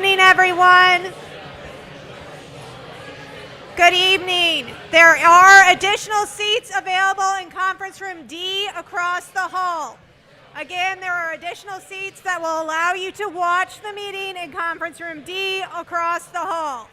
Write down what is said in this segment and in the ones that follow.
evening, everyone. Good evening. There are additional seats available in conference room D across the hall. Again, there are additional seats that will allow you to watch the meeting in conference room D across the hall.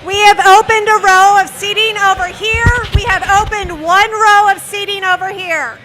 We have opened a row of seating over here. We have opened one row of seating over here.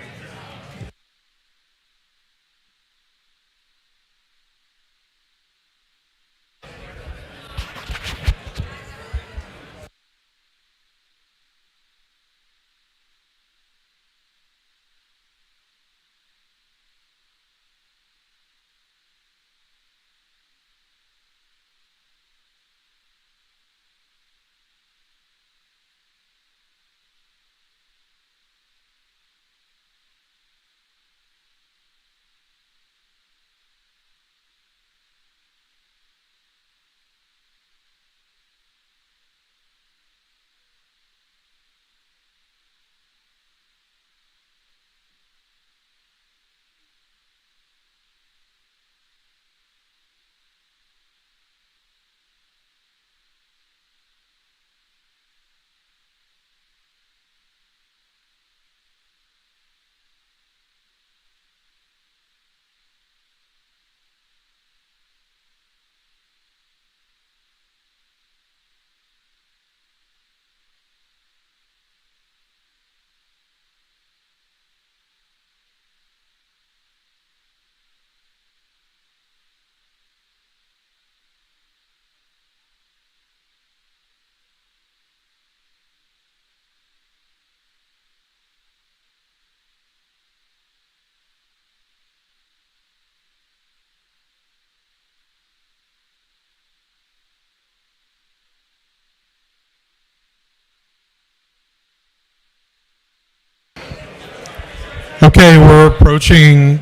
Okay, we're approaching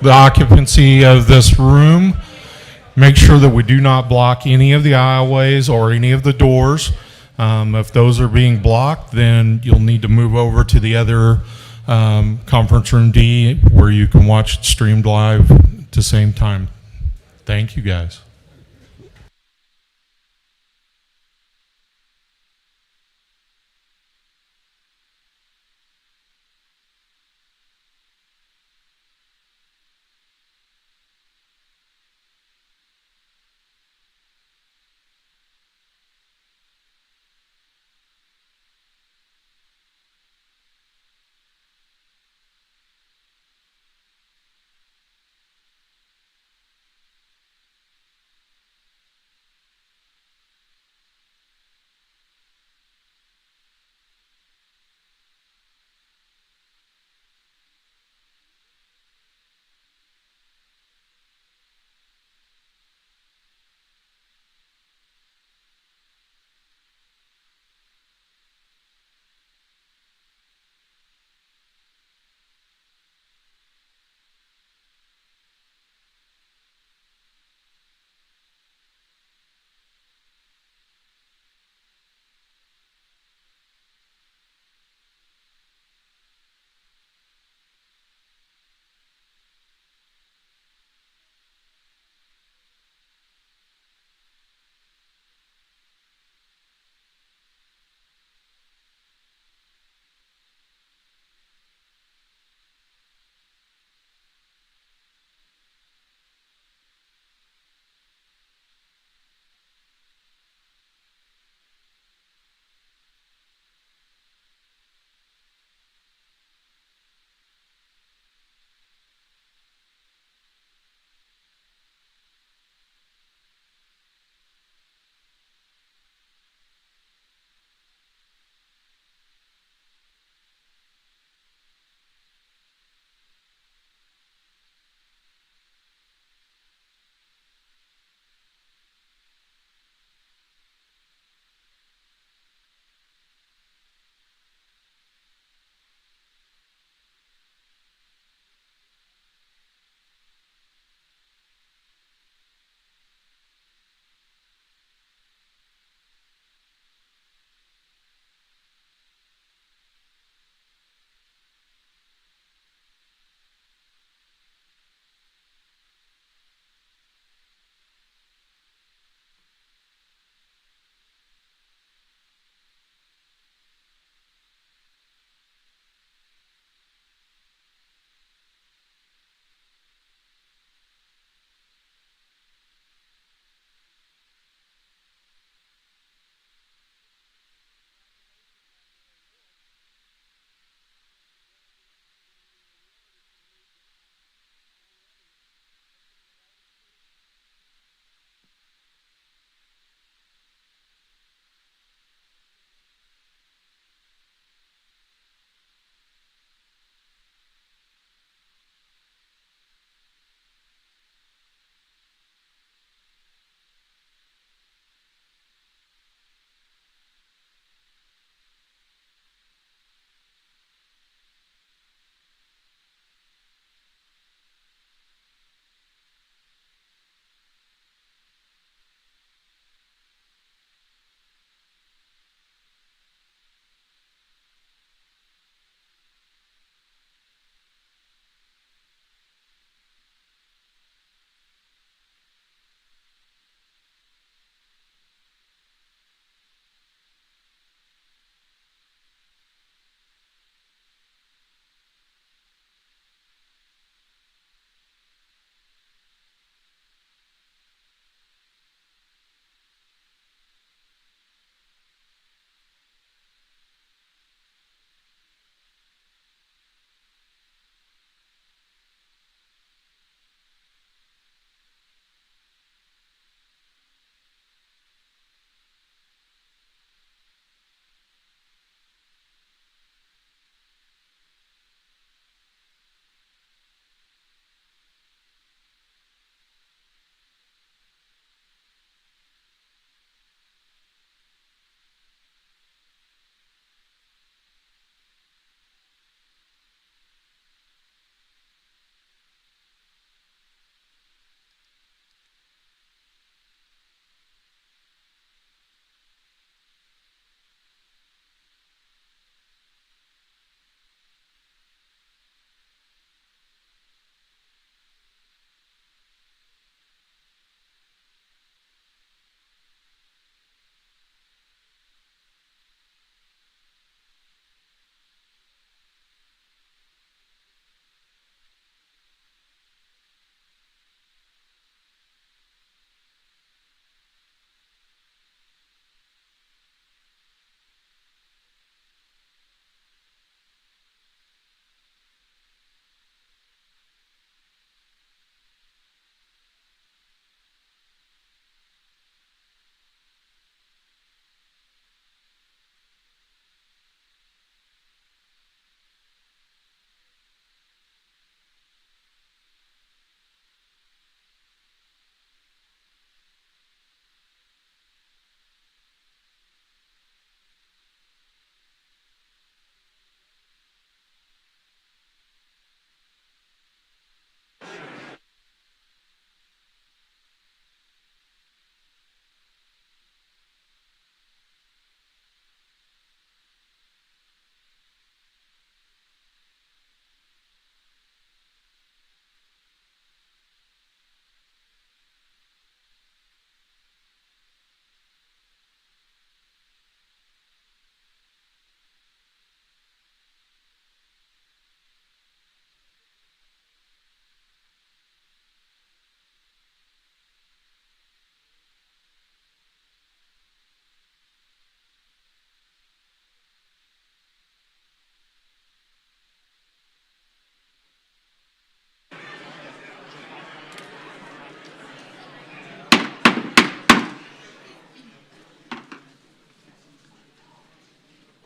the occupancy of this room. Make sure that we do not block any of the aisleways or any of the doors. If those are being blocked, then you'll need to move over to the other conference room D where you can watch it streamed live at the same time. Thank you, guys.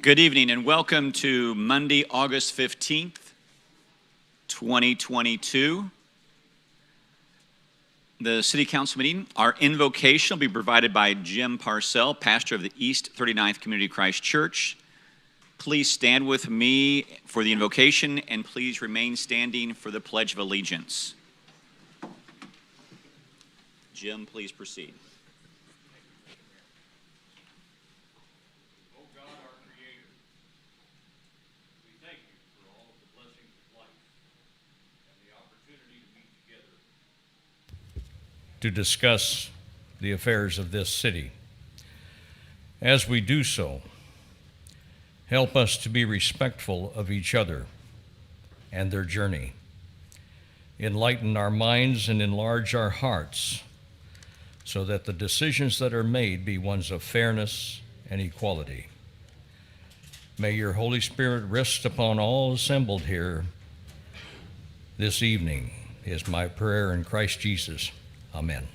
Good evening and welcome to Monday, August 15th, 2022. The City Council meeting, our invocation will be provided by Jim Parcell, pastor of the East 39th Community Christ Church. Please stand with me for the invocation and please remain standing for the Pledge of Allegiance. Jim, please proceed. To discuss the affairs of this city. As we do so, help us to be respectful of each other and their journey. Enlighten our minds and enlarge our hearts so that the decisions that are made be ones of fairness and equality. May your Holy Spirit rest upon all assembled here this evening, is my prayer in Christ Jesus. Amen.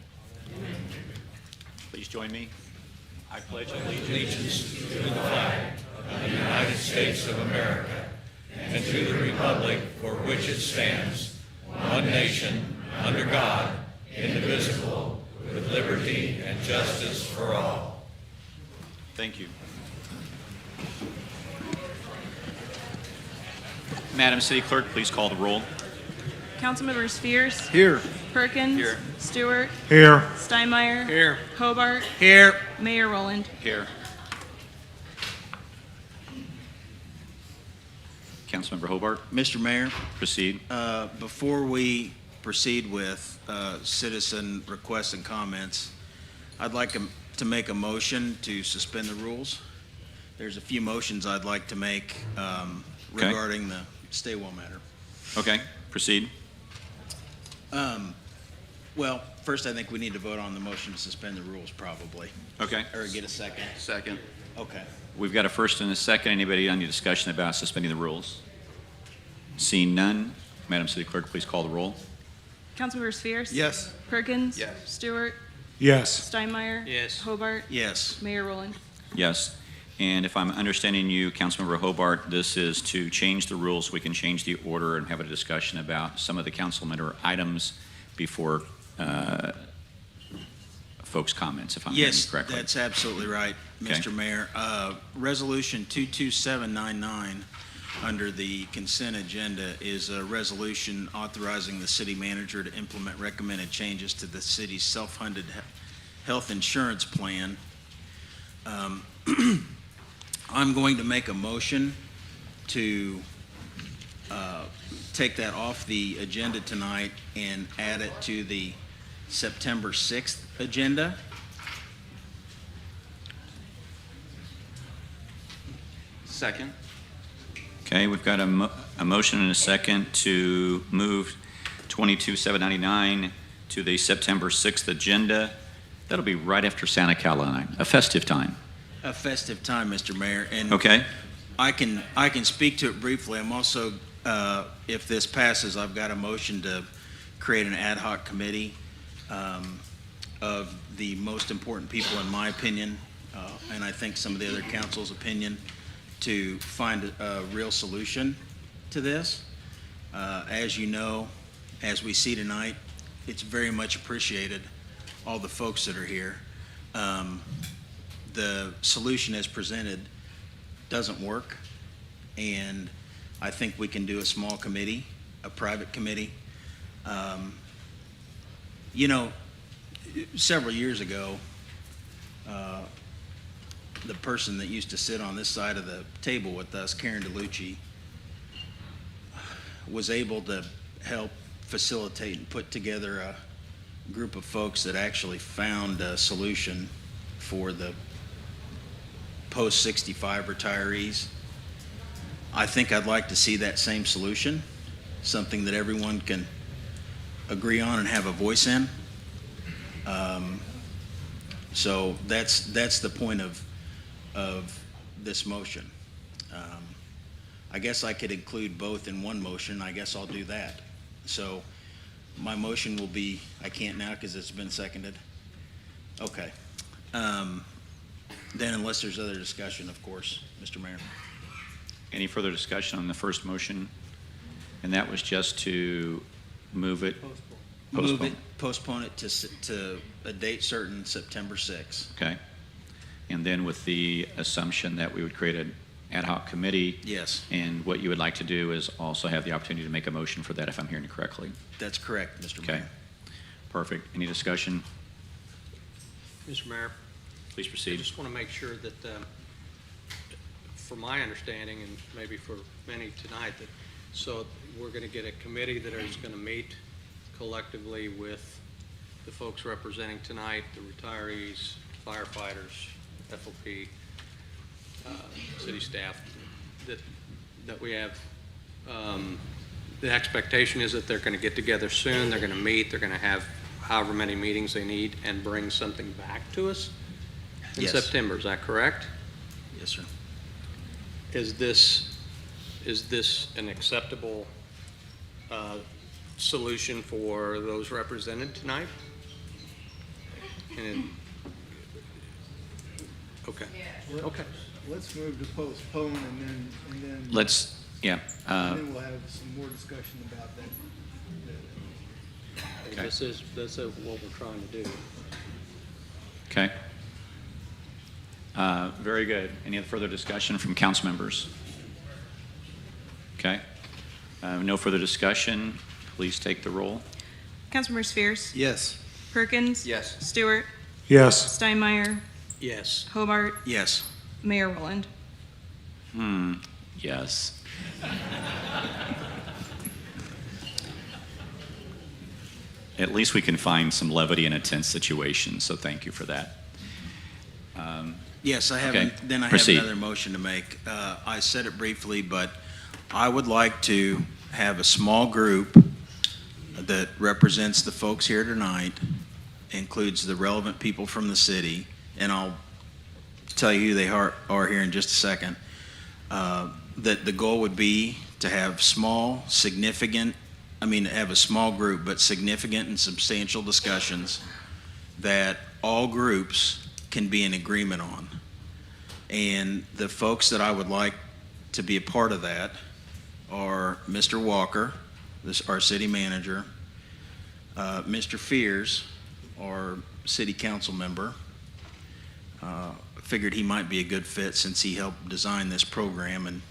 Please join me. I pledge Allegiance to the flag of the United States of America and to the republic for which it stands, one nation, under God, indivisible, with liberty and justice for all. Thank you. Madam City Clerk, please call the roll. Councilmembers Fierce. Here. Perkins. Here. Stewart. Here. Steinmeier. Here. Hobart. Here. Mayor Rowland. Here. Councilmember Hobart, Mr. Mayor, proceed. before we proceed with citizen requests and comments, I'd like to make a motion to suspend the rules. There's a few motions I'd like to make regarding the Staywell matter. Okay, proceed. Well, first I think we need to vote on the motion to suspend the rules probably, Okay. or get a second. Second. Okay. We've got a first and a second. Anybody on any discussion about suspending the rules? Seeing none, Madam City Clerk, please call the roll. Councilmembers Fierce. Yes. Perkins. Yes. Stewart. Yes. Steinmeier. Yes. Hobart. Yes. Mayor Rowland. Yes. And if I'm understanding you, Councilmember Hobart, this is to change the rules. We can change the order and have a discussion about some of the council member items before folks' comments, if I'm hearing you Yes, correctly. that's absolutely right, Okay. Mr. Mayor. Resolution 22799 under the consent agenda is a resolution authorizing the city manager to implement recommended changes to the city's self-funded health insurance plan. I'm going to make a motion to take that off the agenda tonight and add it to the September 6th agenda. Second. Okay, we've got a motion and a second to move 22-799 to the September 6th agenda. That'll be right after Santa Catalina, a festive time. A festive time, Mr. Mayor, and Okay? I can speak to it briefly. I'm also, if this passes, I've got a motion to create an ad hoc committee of the most important people, in my opinion, and I think some of the other council's opinion, to find a real solution to this. As you know, as we see tonight, it's very much appreciated, all the folks that are here. The solution as presented doesn't work, and I think we can do a small committee, a private committee. You know, several years ago, the person that used to sit on this side of the table with us, Karen DeLucci, was able to help facilitate and put together a group of folks that actually found a solution for the post-65 retirees. I think I'd like to see that same solution, something that everyone can agree on and have a voice in. So that's the point of this motion. I guess I could include both in one motion. I guess I'll do that. So my motion will be, I can't now because it's been seconded. Okay. Then unless there's other discussion, of course, Mr. Mayor. Any further discussion on the first motion? And that was just to move it? Postpone it to a date certain, September 6th. Okay. And then with the assumption that we would create an ad hoc committee. Yes, And what you would like to do is also have the opportunity to make a motion for that, if I'm hearing you correctly. that's correct, Mr. Okay. Mayor. Perfect. Any discussion? Mr. Mayor, Please I proceed. just want to make sure that, from my understanding, and maybe for many tonight, that, so we're going to get a committee that is going to meet collectively with the folks representing tonight, the retirees, firefighters, FOP, city staff, that we have, the expectation is that they're going to get together soon, they're going to meet, they're going to have however many meetings they need and bring something back to us in Yes. September, is that correct? Yes, sir. Is this an acceptable solution for those represented tonight? Okay. Okay. Let's move to postpone and then. Let's, yeah. And then we'll have some more discussion about that. Okay. This is what we're trying to do. Okay. Very good. Any further discussion from council members? Okay. No further discussion. Please take the roll. Councilmember Spheres, Yes. Perkins. Yes. Stewart. Yes. Steinmeier. Yes. Hobart. Yes. Mayor Rowland. Yes. At least we can find some levity in a tense situation, so thank you for that. Yes, I have, Okay. then I have Proceed. another motion to make. I said it briefly, but I would like to have a small group that represents the folks here tonight, includes the relevant people from the city, and I'll tell you who they are here in just a second, that the goal would be to have small, significant, have a small group, but significant and substantial discussions that all groups can be in agreement on. And the folks that I would like to be a part of that are Mr. Walker, our city manager, Mr. Fears, our city council member. Figured he might be a good fit since he helped design this program, and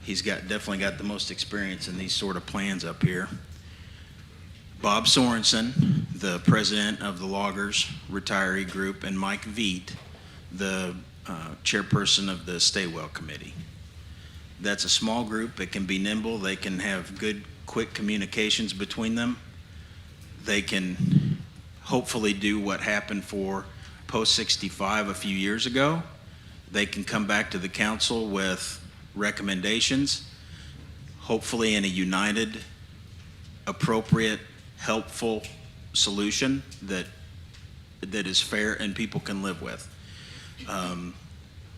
he's definitely got the most experience in these sort of plans up here. Bob Sorensen, the president of the Loggers Retiree Group, and Mike Veet, the chairperson of the Staywell Committee. That's a small group. It can be nimble. They can have good, quick communications between them. They can hopefully do what happened for Post 65 a few years ago. They can come back to the council with recommendations, hopefully in a united, appropriate, helpful solution that is fair and people can live with.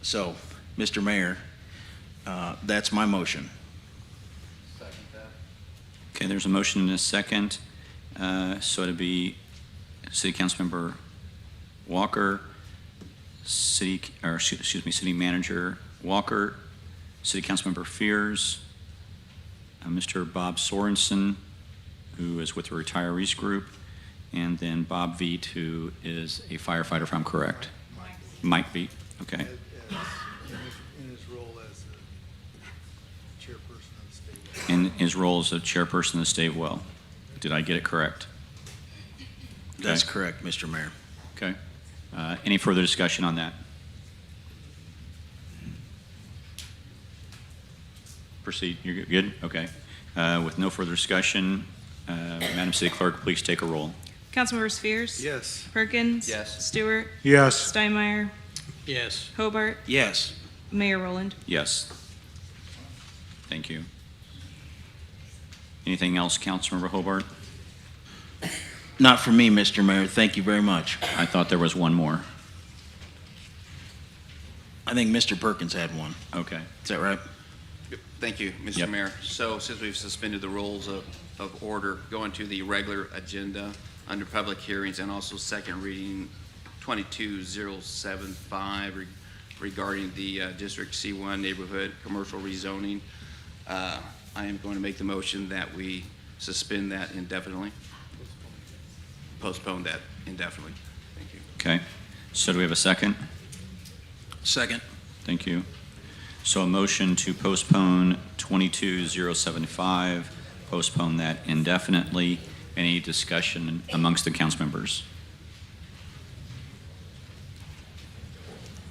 So, Mr. Mayor, that's my motion. Okay, there's a motion and a second. So it'd be City Councilmember Walker, City Manager Walker, City Councilmember Fears, Mr. Bob Sorensen, who is with the Retirees Group, and then Bob Veet, who is a firefighter, if I'm correct. Mike Veet, okay. In his role as chairperson of the state. In his role as a chairperson of the state well. Did I get it correct? That's Okay. correct, Mr. Mayor. Okay. Any further discussion on that? Proceed. You're good? Okay. With no further discussion, Madam City Clerk, please take a roll. Councilmember Spheres. Yes. Perkins. Yes. Stewart. Yes. Steinmeier. Yes. Hobart. Yes. Mayor Rowland. Yes. Thank you. Anything else, Councilmember Hobart? Not for me, Mr. Mayor. Thank you very much. I thought there was one more. I think Mr. Perkins had one. Okay. Is that right? Thank you, Mr. Yep. Mayor. So since we've suspended the rules of order, going to the regular agenda under public hearings and also second reading 22075 regarding the District C1 neighborhood commercial rezoning. I am going to make the motion that we suspend that indefinitely, postpone that indefinitely. Thank you. Okay. So do we have a second? Second. Thank you. So a motion to postpone 22075, postpone that indefinitely. Any discussion amongst the council members?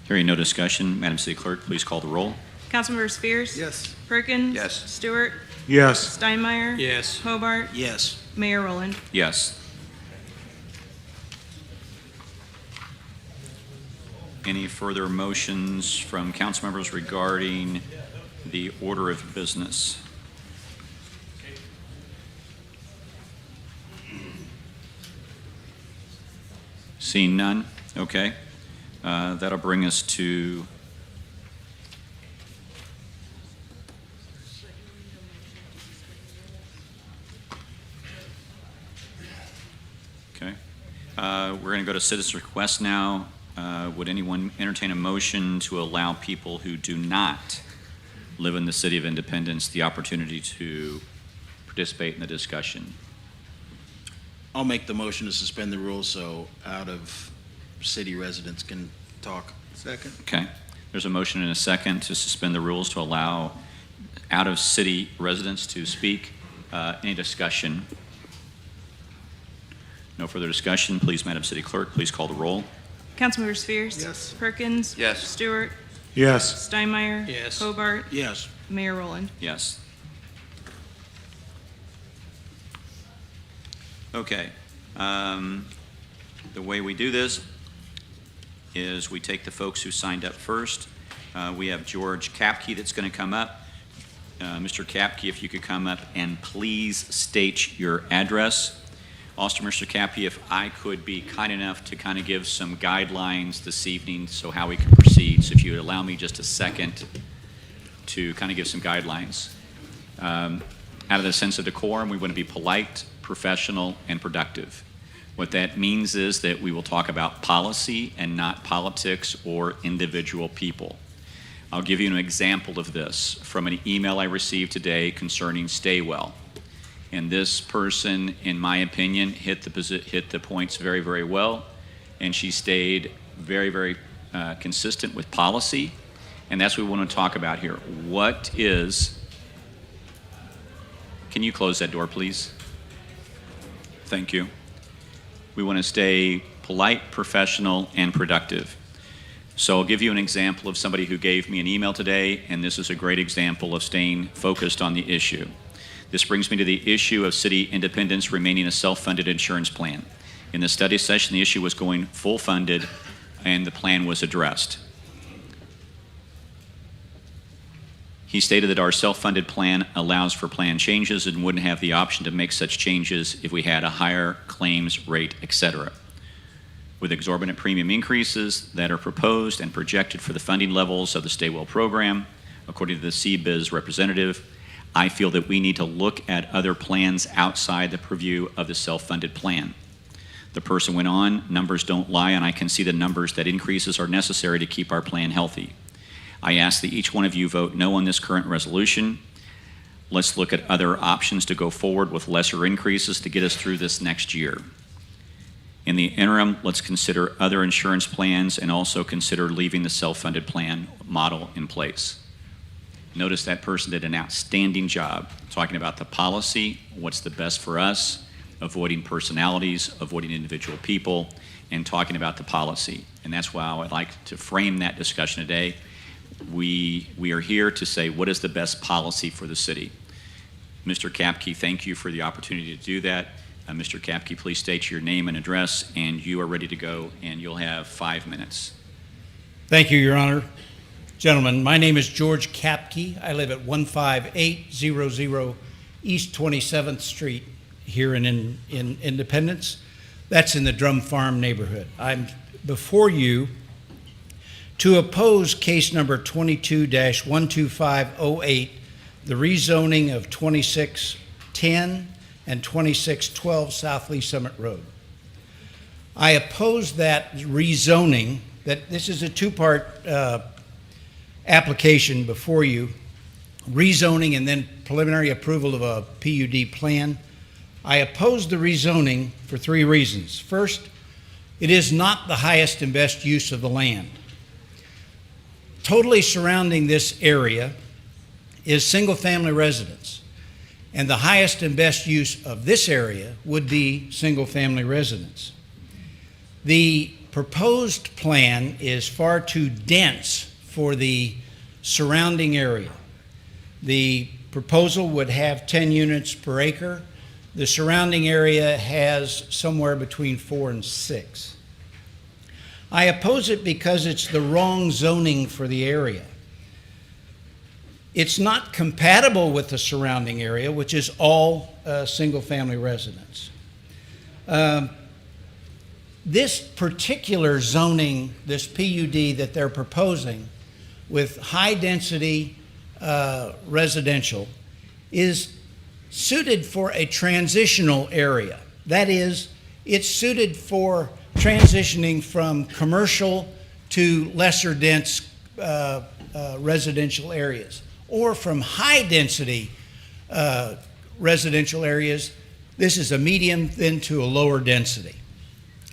Hearing no discussion, Madam City Clerk, please call the roll. Councilmember Spears? Yes. Perkins? Yes. Stewart? Yes. Steinmeier? Yes. Hobart? Yes. Mayor Rowland? Yes. Any further motions from council members regarding the order of business? Seeing none? Okay. That'll bring us to okay. We're going to go to citizen requests now. Would anyone entertain a motion to allow people who do not live in the City of Independence the opportunity to participate in the discussion? I'll make the motion to suspend the rules so out-of-city residents can talk. Second. Okay. There's a motion and a second to suspend the rules to allow out-of-city residents to speak. Any discussion? No further discussion. Please, Madam City Clerk, please call the roll. Councilmember Spears? Yes. Perkins? Yes. Stewart? Yes. Steinmeier? Yes. Hobart? Yes. Mayor Rowland? Yes. Okay. The way we do this is we take the folks who signed up first. We have George Kapke that's going to come up. Mr. Kapke, if you could come up and please state your address. Also, Mr. Kapke, if I could be kind enough to kind of give some guidelines this evening so how we can proceed. So if you would allow me just a second to kind of give some guidelines. Out of the sense of decorum, we want to be polite, professional, and productive. What that means is that we will talk about policy and not politics or individual people. I'll give you an example of this from an email I received today concerning Staywell. And this person, in my opinion, hit the points very, very well. And she stayed very, very consistent with policy. And that's what we want to talk about here. What is, can you close that door, please? Thank you. We want to stay polite, professional, and productive. So I'll give you an example of somebody who gave me an email today, and this is a great example of staying focused on the issue. This brings me to the issue of city independence remaining a self-funded insurance plan. In the study session, the issue was going full funded, and the plan was addressed. He stated that our self-funded plan allows for plan changes and wouldn't have the option to make such changes if we had a higher claims rate, etc. With exorbitant premium increases that are proposed and projected for the funding levels of the Staywell program, according to the CBIZ representative, I feel that we need to look at other plans outside the purview of the self-funded plan. The person went on, numbers don't lie, and I can see the numbers that increases are necessary to keep our plan healthy. I ask that each one of you vote no on this current resolution. Let's look at other options to go forward with lesser increases to get us through this next year. In the interim, let's consider other insurance plans and also consider leaving the self-funded plan model in place. Notice that person did an outstanding job talking about the policy, what's the best for us, avoiding personalities, avoiding individual people, and talking about the policy. And that's why I'd like to frame that discussion today. We are here to say what is the best policy for the city. Mr. Kapke, thank you for the opportunity to do that. Mr. Kapke, please state your name and address, and you are ready to go, and you'll have 5 minutes. Thank you, Your Honor. Gentlemen, my name is George Kapke. I live at 15800 East 27th Street here in Independence. That's in the Drum Farm neighborhood. I'm before you to oppose case number 22-12508, the rezoning of 2610 and 2612 South Lee Summit Road. I oppose that rezoning, that this is a two-part application before you, rezoning and then preliminary approval of a PUD plan. I oppose the rezoning for 3 reasons. First, it is not the highest and best use of the land. Totally surrounding this area is single-family residence, and the highest and best use of this area would be single-family residence. The proposed plan is far too dense for the surrounding area. The proposal would have 10 units per acre. The surrounding area has somewhere between 4 and 6. I oppose it because it's the wrong zoning for the area. It's not compatible with the surrounding area, which is all single-family residence. This particular zoning, this PUD that they're proposing with high-density residential, is suited for a transitional area. That is, it's suited for transitioning from commercial to lesser dense residential areas, or from high-density residential areas. This is a medium then to a lower density.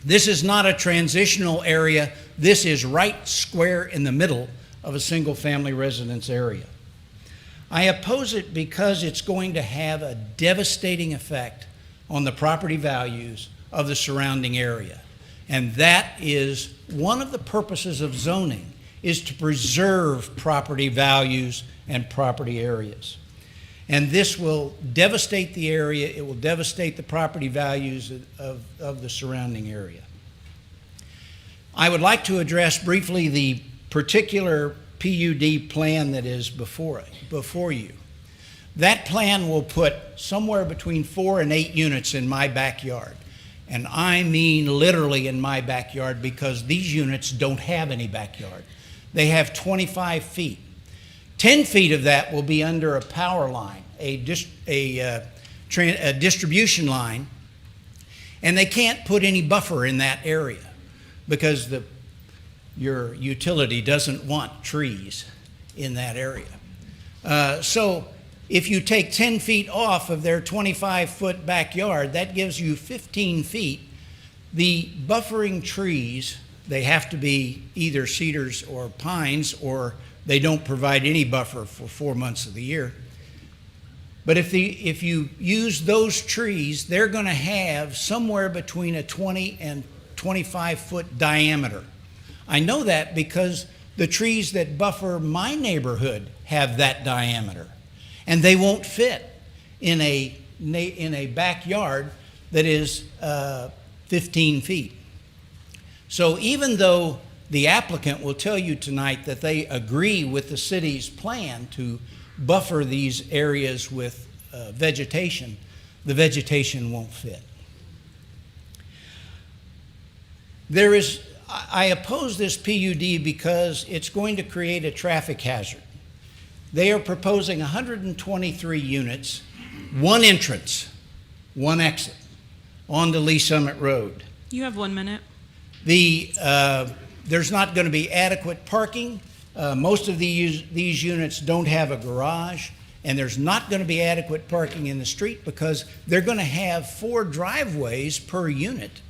This is not a transitional area. This is right square in the middle of a single-family residence area. I oppose it because it's going to have a devastating effect on the property values of the surrounding area. And that is one of the purposes of zoning, is to preserve property values and property areas. And this will devastate the area. It will devastate the property values of the surrounding area. I would like to address briefly the particular PUD plan that is before you. That plan will put somewhere between 4 and 8 units in my backyard. And I mean literally in my backyard, because these units don't have any backyard. They have 25 feet. 10 feet of that will be under a power line, a distribution line, and they can't put any buffer in that area because your utility doesn't want trees in that area. So if you take 10 feet off of their 25-foot backyard, that gives you 15 feet. The buffering trees, they have to be either cedars or pines, or they don't provide any buffer for 4 months of the year. But if you use those trees, they're going to have somewhere between a 20 and 25-foot diameter. I know that because the trees that buffer my neighborhood have that diameter, and they won't fit in a backyard that is 15 feet. So even though the applicant will tell you tonight that they agree with the city's plan to buffer these areas with vegetation, the vegetation won't fit. I oppose this PUD because it's going to create a traffic hazard. They are proposing 123 units, 1 entrance, 1 exit onto Lee Summit Road. You have 1 minute. There's not going to be adequate parking. Most of these units don't have a garage, and there's not going to be adequate parking in the street because they're going to have 4 driveways per unit,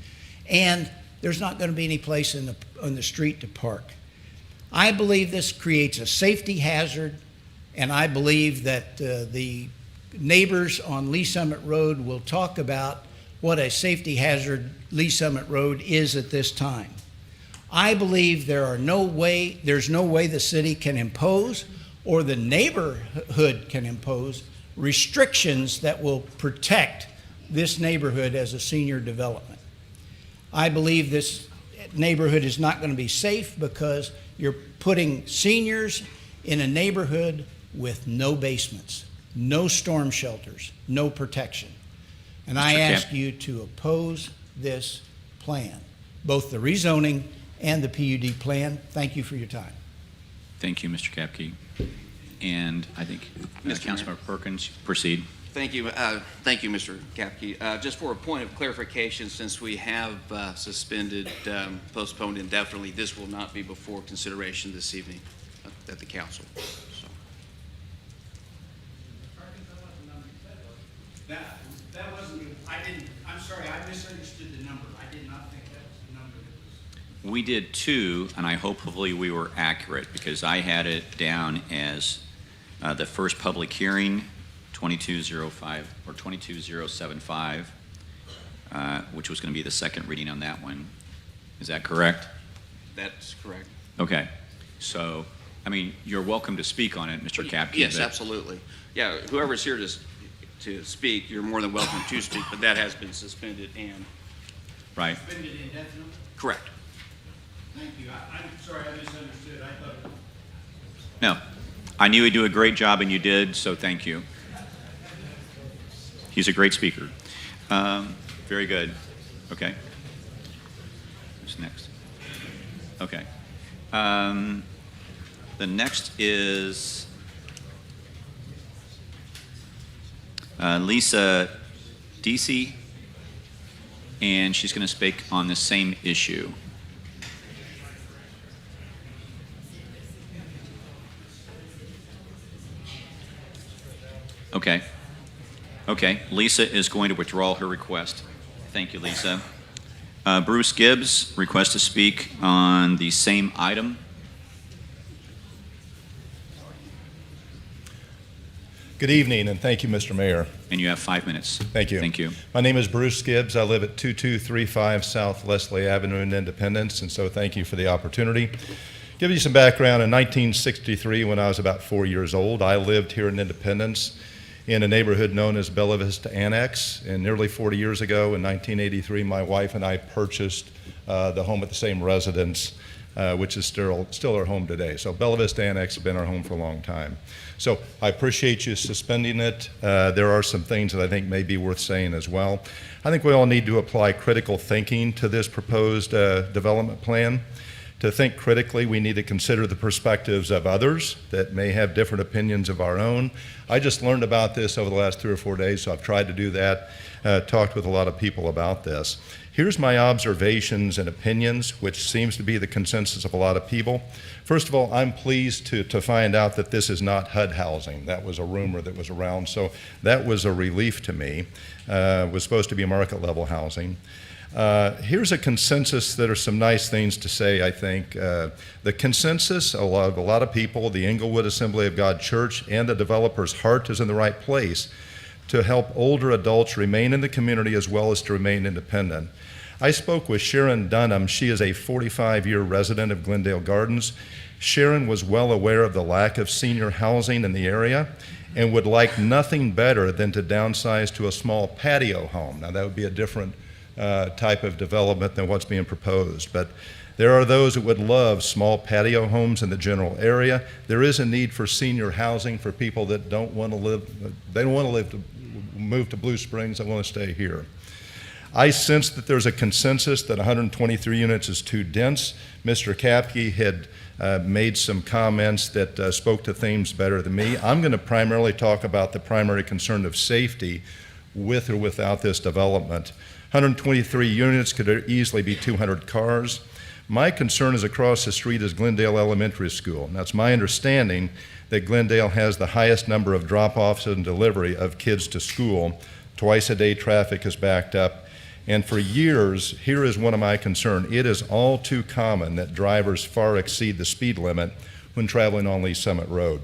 and there's not going to be any place on the street to park. I believe this creates a safety hazard, and I believe that the neighbors on Lee Summit Road will talk about what a safety hazard Lee Summit Road is at this time. I believe there's no way the city can impose, or the neighborhood can impose, restrictions that will protect this neighborhood as a senior development. I believe this neighborhood is not going to be safe because you're putting seniors in a neighborhood with no basements, no storm shelters, no protection. And I ask you to oppose this plan, both the rezoning and the PUD plan. Thank you for your time. Thank you, Mr. Kapke. And I think, Councilmember Perkins, proceed. Thank you, Mr. Kapke. Just for a point of clarification, since we have suspended, postponed indefinitely, this will not be before consideration this evening at the council. So. That wasn't, I'm sorry, I misunderstood the number. I did not think that was the number that was. We did 2, and hopefully we were accurate because I had it down as the first public hearing, 2205 or 22075, which was going to be the second reading on that one. Is that correct? That's correct. Okay. So, I mean, you're welcome to speak on it, Mr. Kapke. Yes, but- absolutely. Yeah, whoever's here to speak, you're more than welcome to speak, but that has been suspended and. Right. Suspended indefinitely? Correct. Thank you. I'm sorry, I misunderstood. I thought. No. I knew he'd do a great job, and you did, so thank you. He's a great speaker. Very good. Okay. Who's next? Okay. The next is Lisa Deasy, and she's going to speak on the same issue. Okay. Okay. Lisa is going to withdraw her request. Thank you, Lisa. Bruce Gibbs, request to speak on the same item. Good evening, and thank you, Mr. Mayor. And you have 5 minutes. Thank you. Thank you. My name is Bruce Gibbs. I live at 2235 South Leslie Avenue in Independence, and so thank you for the opportunity. Give you some background. In 1963, when I was about 4 years old, I lived here in Independence in a neighborhood known as Bella Vista Annex. And nearly 40 years ago, in 1983, my wife and I purchased the home at the same residence, which is still our home today. So Bella Vista Annex has been our home for a long time. So I appreciate you suspending it. There are some things that I think may be worth saying as well. I think we all need to apply critical thinking to this proposed development plan. To think critically, we need to consider the perspectives of others that may have different opinions of our own. I just learned about this over the last 3 or 4 days, so I've tried to do that, talked with a lot of people about this. Here's my observations and opinions, which seems to be the consensus of a lot of people. First of all, I'm pleased to find out that this is not HUD housing. That was a rumor that was around, so that was a relief to me. It was supposed to be market level housing. Here's a consensus that are some nice things to say, I think. The consensus, a lot of people, the Englewood Assembly of God Church and the developer's heart is in the right place to help older adults remain in the community as well as to remain independent. I spoke with Sharon Dunham. She is a 45-year resident of Glendale Gardens. Sharon was well aware of the lack of senior housing in the area and would like nothing better than to downsize to a small patio home. Now, that would be a different type of development than what's being proposed. But there are those that would love small patio homes in the general area. There is a need for senior housing for people that don't want to live, they don't want to move to Blue Springs, they want to stay here. I sense that there's a consensus that 123 units is too dense. Mr. Kapke had made some comments that spoke to themes better than me. I'm going to primarily talk about the primary concern of safety with or without this development. 123 units could easily be 200 cars. My concern is across the street is Glendale Elementary School. Now, it's my understanding that Glendale has the highest number of drop-offs and delivery of kids to school. Twice a day traffic is backed up. And for years, here is one of my concerns. It is all too common that drivers far exceed the speed limit when traveling on Lee Summit Road.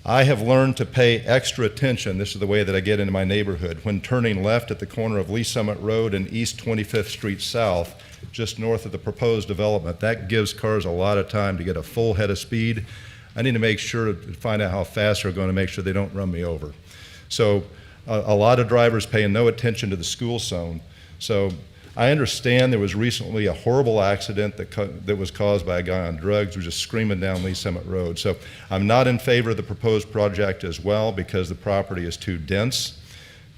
I have learned to pay extra attention, this is the way that I get into my neighborhood, when turning left at the corner of Lee Summit Road and East 25th Street South, just north of the proposed development. That gives cars a lot of time to get a full head of speed. I need to make sure to find out how fast they're going to make sure they don't run me over. So a lot of drivers paying no attention to the school zone. So I understand there was recently a horrible accident that was caused by a guy on drugs who was just screaming down Lee Summit Road. So I'm not in favor of the proposed project as well because the property is too dense.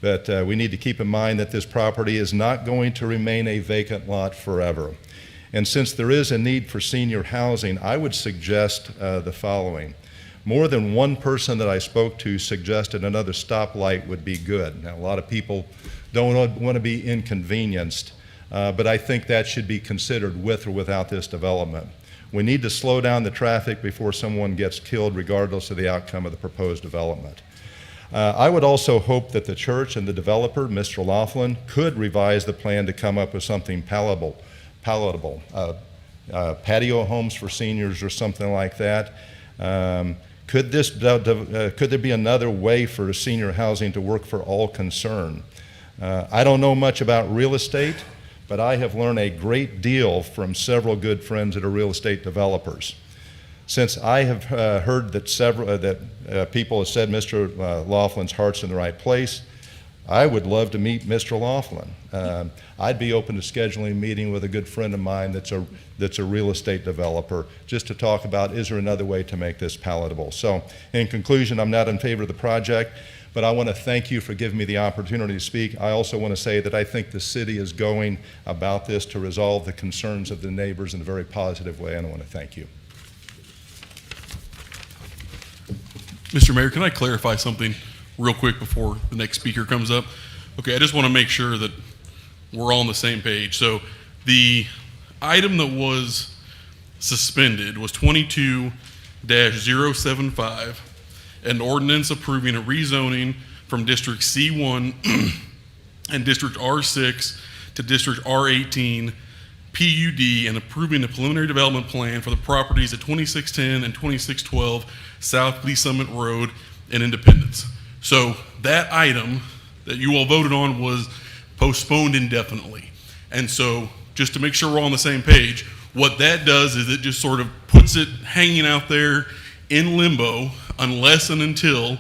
But we need to keep in mind that this property is not going to remain a vacant lot forever. And since there is a need for senior housing, I would suggest the following. More than one person that I spoke to suggested another stoplight would be good. Now, a lot of people don't want to be inconvenienced, but I think that should be considered with or without this development. We need to slow down the traffic before someone gets killed, regardless of the outcome of the proposed development. I would also hope that the church and the developer, Mr. Laughlin, could revise the plan to come up with something palatable, patio homes for seniors or something like that. Could there be another way for senior housing to work for all concerned? I don't know much about real estate, but I have learned a great deal from several good friends that are real estate developers. Since I have heard that people have said Mr. Laughlin's heart's in the right place, I would love to meet Mr. Laughlin. I'd be open to scheduling a meeting with a good friend of mine that's a real estate developer, just to talk about, is there another way to make this palatable? So in conclusion, I'm not in favor of the project, but I want to thank you for giving me the opportunity to speak. I also want to say that I think the city is going about this to resolve the concerns of the neighbors in a very positive way, and I want to thank you. Mr. Mayor, can I clarify something real quick before the next speaker comes up? Okay, I just want to make sure that we're all on the same page. So the item that was suspended was 22-075, an ordinance approving a rezoning from District C1 and District R6 to District R18 PUD and approving a preliminary development plan for the properties at 2610 and 2612 South Lee Summit Road in Independence. So that item that you all voted on was postponed indefinitely. And so just to make sure we're all on the same page, what that does is it just sort of puts it hanging out there in limbo unless and until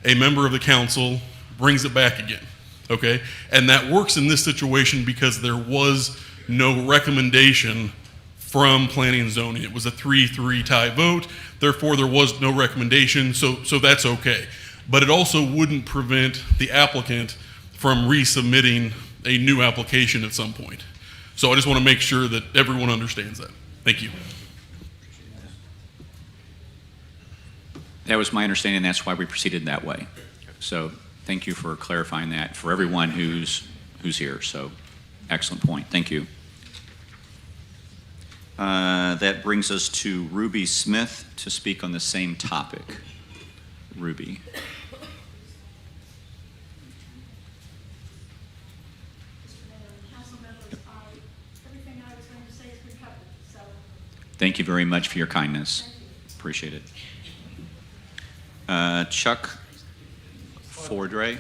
a member of the council brings it back again, okay? And that works in this situation because there was no recommendation from planning and zoning. It was a 3-3 tie vote, therefore there was no recommendation, so that's okay. But it also wouldn't prevent the applicant from resubmitting a new application at some point. So I just want to make sure that everyone understands that. Thank you. That was my understanding. That's why we proceeded that way. So thank you for clarifying that for everyone who's here. So excellent point. Thank you. That brings us to Ruby Smith to speak on the same topic. Ruby. Thank you very much for your kindness. Appreciate it. Chuck Fordray.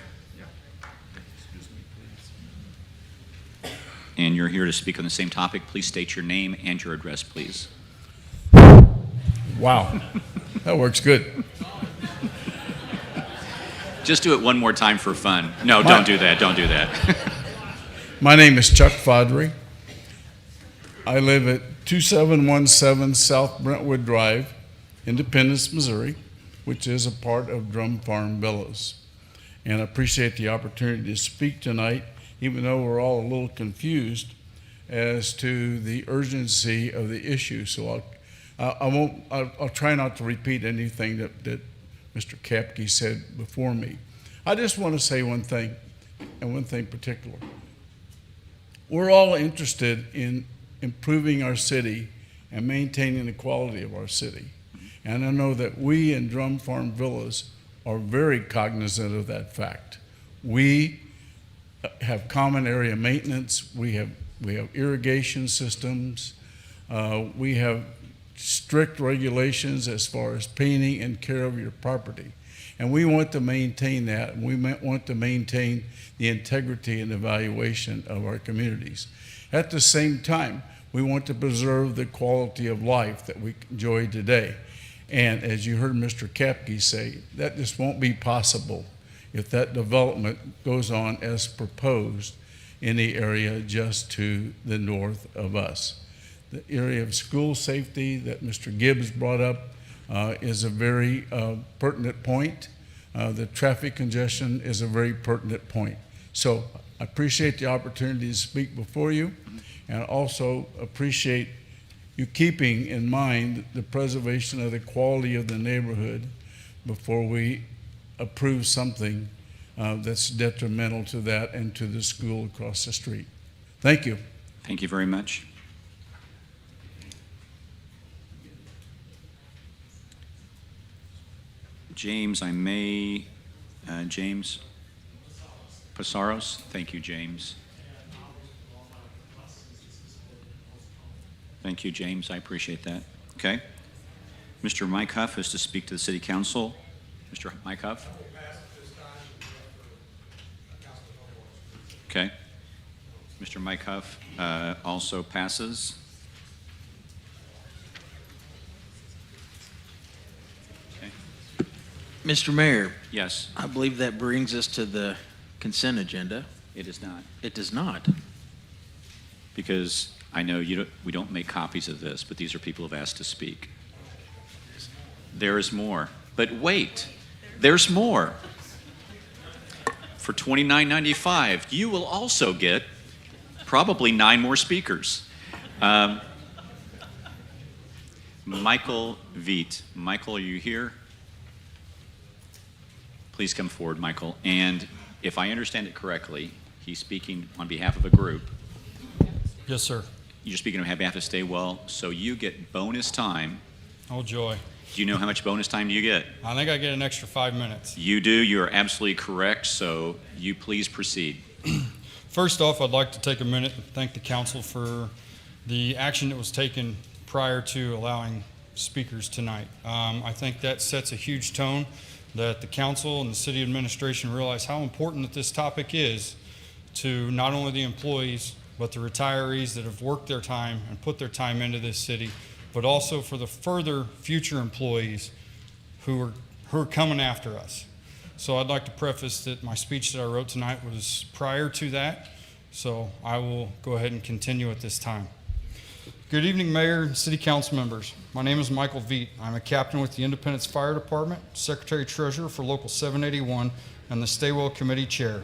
And you're here to speak on the same topic. Please state your name and your address, please. Wow, that works good. Just do it one more time for fun. No, don't do that. Don't do that. My name is Chuck Fodry. I live at 2717 South Brentwood Drive, Independence, Missouri, which is a part of Drum Farm Villas. And I appreciate the opportunity to speak tonight, even though we're all a little confused as to the urgency of the issue. So I'll try not to repeat anything that Mr. Kapke said before me. I just want to say one thing, and one thing particular. We're all interested in improving our city and maintaining the quality of our city. And I know that we in Drum Farm Villas are very cognizant of that fact. We have common area maintenance, we have irrigation systems, we have strict regulations as far as painting and care of your property. And we want to maintain that, and we want to maintain the integrity and evaluation of our communities. At the same time, we want to preserve the quality of life that we enjoy today. And as you heard Mr. Kapke say, that just won't be possible if that development goes on as proposed in the area just to the north of us. The area of school safety that Mr. Gibbs brought up is a very pertinent point. The traffic congestion is a very pertinent point. So I appreciate the opportunity to speak before you, and also appreciate you keeping in mind the preservation of the quality of the neighborhood before we approve something that's detrimental to that and to the school across the street. Thank you. Thank you very much. James, James Pasaros. Thank you, James. Thank you, James. I appreciate that. Okay. Mr. Mike Huff is to speak to the City Council. Mr. Mike Huff. Okay. Mr. Mike Huff also passes. Okay. Mr. Mayor, Yes, I believe that brings us to the consent agenda. it is not. It does not. Because I know we don't make copies of this, but these are people who have asked to speak. There is more. But wait, there's more. For $29.95, you will also get probably 9 more speakers. Michael Viet. Michael, are you here? Please come forward, Michael. And if I understand it correctly, he's speaking on behalf of a group. Yes, sir. You're speaking on behalf of Stay Well, so you get bonus time. Oh, joy. Do you know how much bonus time do you get? I think I get an extra 5 minutes. You do. You are absolutely correct, so you please proceed. First off, I'd like to take a minute and thank the council for the action that was taken prior to allowing speakers tonight. I think that sets a huge tone that the council and the city administration realize how important that this topic is to not only the employees, but the retirees that have worked their time and put their time into this city, but also for the further future employees who are coming after us. So I'd like to preface that my speech that I wrote tonight was prior to that, so I will go ahead and continue at this time. Good evening, Mayor and City Council members. My name is Michael Viet. I'm a captain with the Independence Fire Department, Secretary Treasurer for Local 781, and the Stay Well Committee Chair.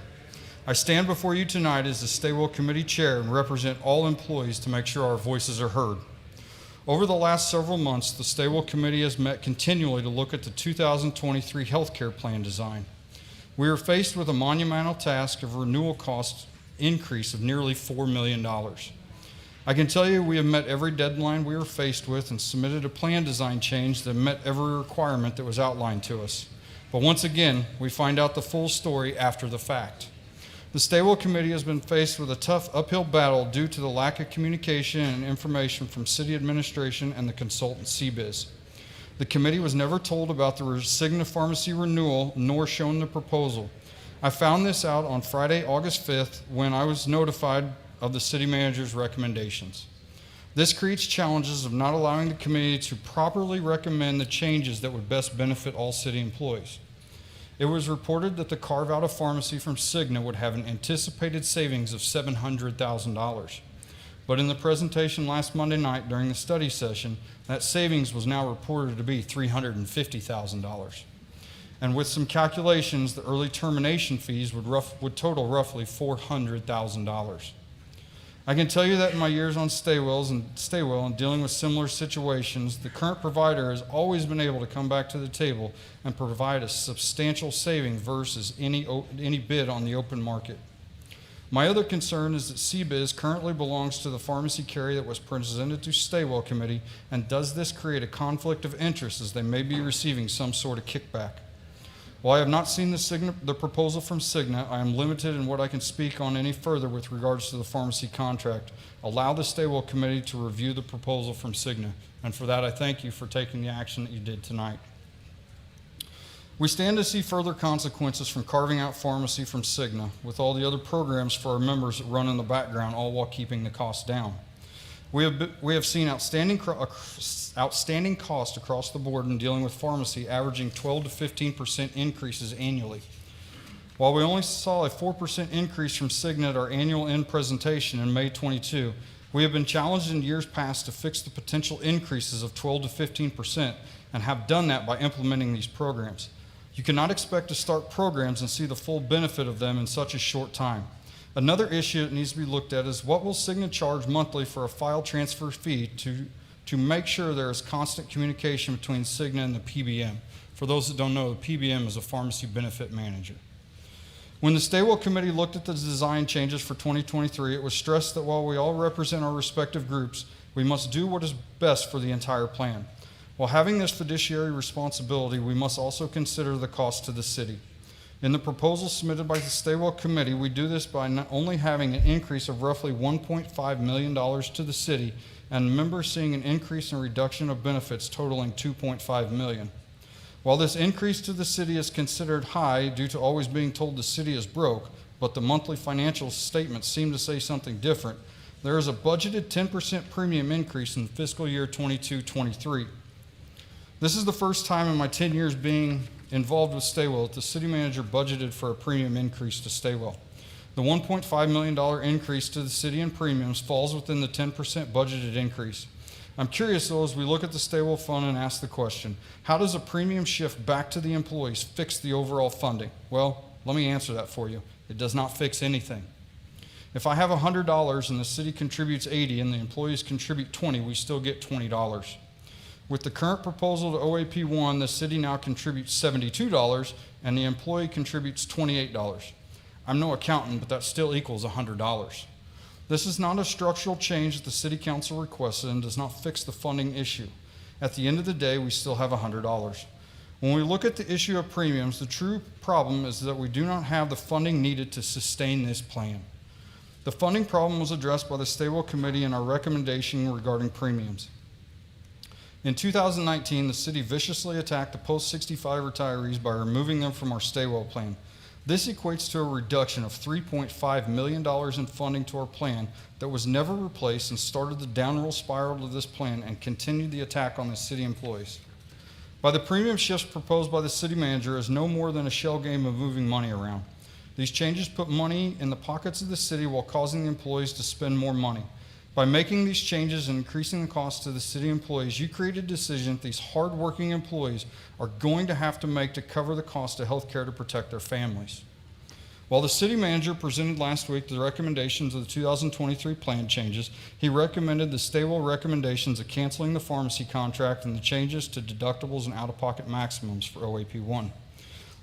I stand before you tonight as the Stay Well Committee Chair and represent all employees to make sure our voices are heard. Over the last several months, the Stay Well Committee has met continually to look at the 2023 healthcare plan design. We are faced with a monumental task of renewal cost increase of nearly $4 million. I can tell you we have met every deadline we were faced with and submitted a plan design change that met every requirement that was outlined to us. But once again, we find out the full story after the fact. The Stay Well Committee has been faced with a tough uphill battle due to the lack of communication and information from city administration and the consultant CBiz. The committee was never told about the Cigna pharmacy renewal nor shown the proposal. I found this out on Friday, August 5th, when I was notified of the city manager's recommendations. This creates challenges of not allowing the committee to properly recommend the changes that would best benefit all city employees. It was reported that the carve-out of pharmacy from Cigna would have an anticipated savings of $700,000. But in the presentation last Monday night during the study session, that savings was now reported to be $350,000. And with some calculations, the early termination fees would total roughly $400,000. I can tell you that in my years on Stay Well and dealing with similar situations, the current provider has always been able to come back to the table and provide a substantial saving versus any bid on the open market. My other concern is that CBiz currently belongs to the pharmacy carrier that was presented to Stay Well Committee, and does this create a conflict of interest as they may be receiving some sort of kickback? While I have not seen the proposal from Cigna, I am limited in what I can speak on any further with regards to the pharmacy contract. Allow the Stay Well Committee to review the proposal from Cigna, and for that I thank you for taking the action that you did tonight. We stand to see further consequences from carving out pharmacy from Cigna, with all the other programs for our members that run in the background, all while keeping the costs down. We have seen outstanding cost across the board in dealing with pharmacy, averaging 12 to 15% increases annually. While we only saw a 4% increase from Cigna at our annual end presentation in May 22, we have been challenged in years past to fix the potential increases of 12 to 15% and have done that by implementing these programs. You cannot expect to start programs and see the full benefit of them in such a short time. Another issue that needs to be looked at is what will Cigna charge monthly for a file transfer fee to make sure there is constant communication between Cigna and the PBM. For those that don't know, the PBM is a pharmacy benefit manager. When the Staywell Committee looked at the design changes for 2023, it was stressed that while we all represent our respective groups, we must do what is best for the entire plan. While having this fiduciary responsibility, we must also consider the cost to the city. In the proposal submitted by the Staywell Committee, we do this by not only having an increase of roughly $1.5 million to the city and members seeing an increase in reduction of benefits totaling $2.5 million. While this increase to the city is considered high due to always being told the city is broke, but the monthly financial statements seem to say something different, there is a budgeted 10% premium increase in fiscal year 22-23. This is the first time in my 10 years being involved with Staywell that the city manager budgeted for a premium increase to Staywell. The $1.5 million increase to the city in premiums falls within the 10% budgeted increase. I'm curious, though, as we look at the Staywell Fund and ask the question, how does a premium shift back to the employees fix the overall funding? Well, let me answer that for you. It does not fix anything. If I have $100 and the city contributes $80 and the employees contribute $20, we still get $20. With the current proposal to OAP1, the city now contributes $72 and the employee contributes $28. I'm no accountant, but that still equals $100. This is not a structural change that the City Council requested and does not fix the funding issue. At the end of the day, we still have $100. When we look at the issue of premiums, the true problem is that we do not have the funding needed to sustain this plan. The funding problem was addressed by the Staywell Committee in our recommendation regarding premiums. In 2019, the city viciously attacked the post-65 retirees by removing them from our Staywell plan. This equates to a reduction of $3.5 million in funding to our plan that was never replaced and started the downward spiral of this plan and continued the attack on the city employees. By the premium shifts proposed by the city manager is no more than a shell game of moving money around. These changes put money in the pockets of the city while causing the employees to spend more money. By making these changes and increasing the cost to the city employees, you create a decision that these hardworking employees are going to have to make to cover the cost of health care to protect their families. While the city manager presented last week the recommendations of the 2023 plan changes, he recommended the Staywell recommendations of canceling the pharmacy contract and the changes to deductibles and out-of-pocket maximums for OAP1.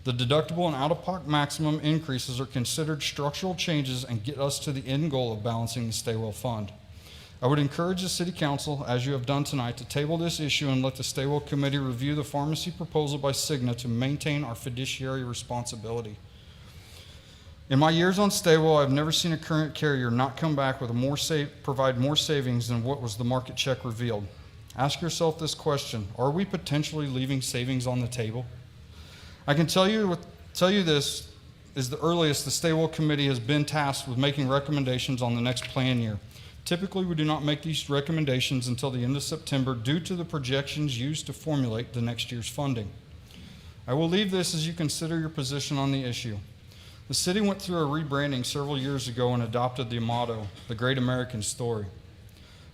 The deductible and out-of-pocket maximum increases are considered structural changes and get us to the end goal of balancing the Staywell fund. I would encourage the City Council, as you have done tonight, to table this issue and let the Staywell Committee review the pharmacy proposal by Cigna to maintain our fiduciary responsibility. In my years on Staywell, I've never seen a current carrier not come back with provide more savings than what was the market check revealed. Ask yourself this question: are we potentially leaving savings on the table? I can tell you this is the earliest the Staywell Committee has been tasked with making recommendations on the next plan year. Typically, we do not make these recommendations until the end of September due to the projections used to formulate the next year's funding. I will leave this as you consider your position on the issue. The city went through a rebranding several years ago and adopted the motto, "The Great American Story."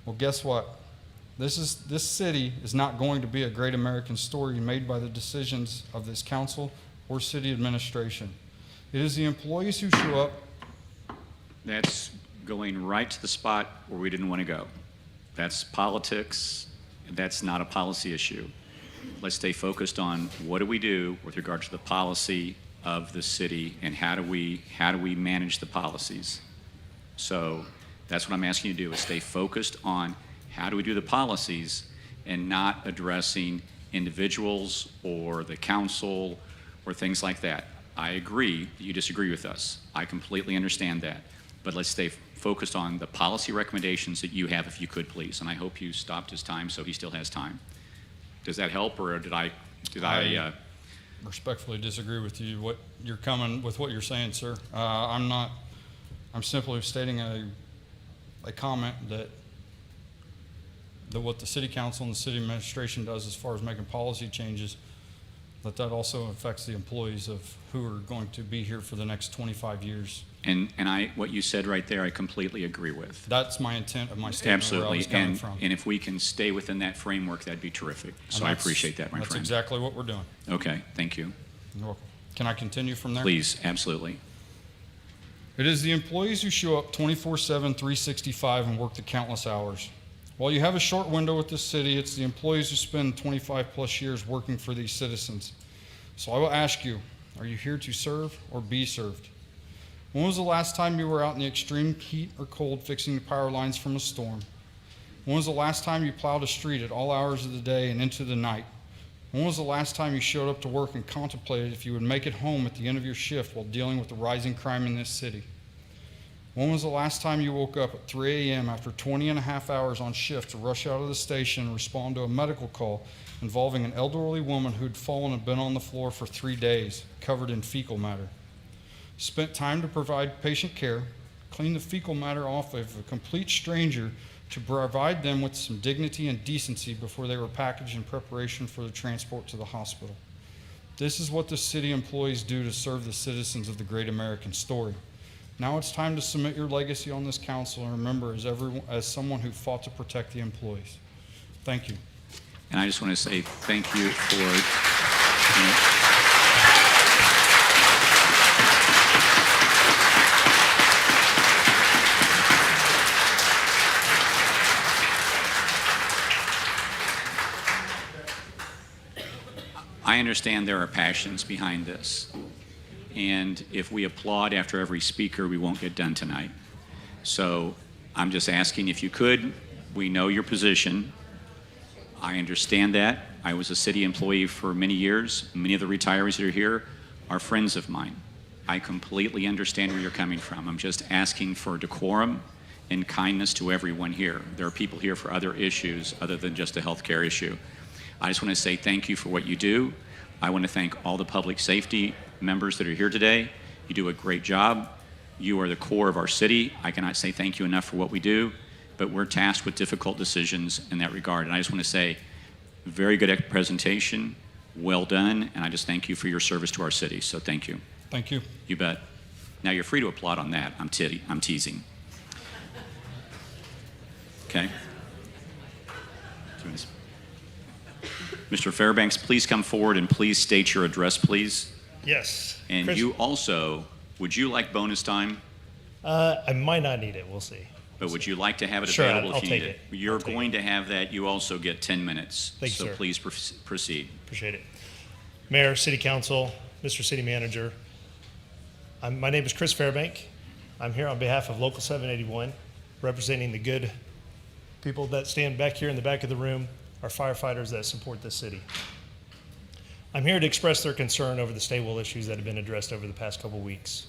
Well, guess what? This city is not going to be a great American story made by the decisions of this council or city administration. It is the employees who show up. That's going right to the spot where we didn't want to go. That's politics. That's not a policy issue. Let's stay focused on what do we do with regard to the policy of the city and how do we manage the policies. So that's what I'm asking you to do, is stay focused on how do we do the policies and not addressing individuals or the council or things like that. I agree that you disagree with us. I completely understand that. But let's stay focused on the policy recommendations that you have, if you could, please. And I hope you stopped his time so he still has time. Does that help, or did I respectfully disagree with you. What you're saying, sir. I'm simply stating a comment that what the city council and the city administration does as far as making policy changes, that also affects the employees of who are going to be here for the next 25 years. And what you said right there, I completely agree with. That's my intent of my statement. Absolutely. Where I was coming from. And if we can stay within that framework, that'd be terrific. So I appreciate that, my friend. That's exactly what we're doing. Okay, thank you. You're welcome. Can I continue from there? Please, absolutely. It is the employees who show up 24/7, 365 and work the countless hours. While you have a short window with this city, it's the employees who spend 25 plus years working for these citizens. So I will ask you, are you here to serve or be served? When was the last time you were out in the extreme heat or cold fixing the power lines from a storm? When was the last time you plowed a street at all hours of the day and into the night? When was the last time you showed up to work and contemplated if you would make it home at the end of your shift while dealing with the rising crime in this city? When was the last time you woke up at 3 a.m. after 20 and a half hours on shift to rush out of the station and respond to a medical call involving an elderly woman who'd fallen and been on the floor for 3 days, covered in fecal matter? Spent time to provide patient care, clean the fecal matter off of a complete stranger to provide them with some dignity and decency before they were packaged in preparation for the transport to the hospital. This is what the city employees do to serve the citizens of the great American story. Now it's time to submit your legacy on this council and remember as someone who fought to protect the employees. Thank you. And I just want to say thank you for, I understand there are passions behind this. And if we applaud after every speaker, we won't get done tonight. So I'm just asking if you could, we know your position. I understand that. I was a city employee for many years. Many of the retirees that are here are friends of mine. I completely understand where you're coming from. I'm just asking for decorum and kindness to everyone here. There are people here for other issues other than just a healthcare issue. I just want to say thank you for what you do. I want to thank all the public safety members that are here today. You do a great job. You are the core of our city. I cannot say thank you enough for what we do, but we're tasked with difficult decisions in that regard. And I just want to say, very good presentation, well done, and I just thank you for your service to our city. So thank you. Thank you. You bet. Now you're free to applaud on that. I'm teasing. Okay. Mr. Fairbanks, please come forward and please state your address, please. Yes. And Chris, you also, would you like bonus time? I might not need it. We'll see. But would you like to have it Sure, available I'll if you take need it? it. You're going to have that. You also get 10 minutes. Thank you, so sir. please proceed. Appreciate it. Mayor, City Council, Mr. City Manager, my name is Chris Fairbank. I'm here on behalf of Local 781, representing the good people that stand back here in the back of the room, our firefighters that support this city. I'm here to express their concern over the statewide issues that have been addressed over the past couple weeks.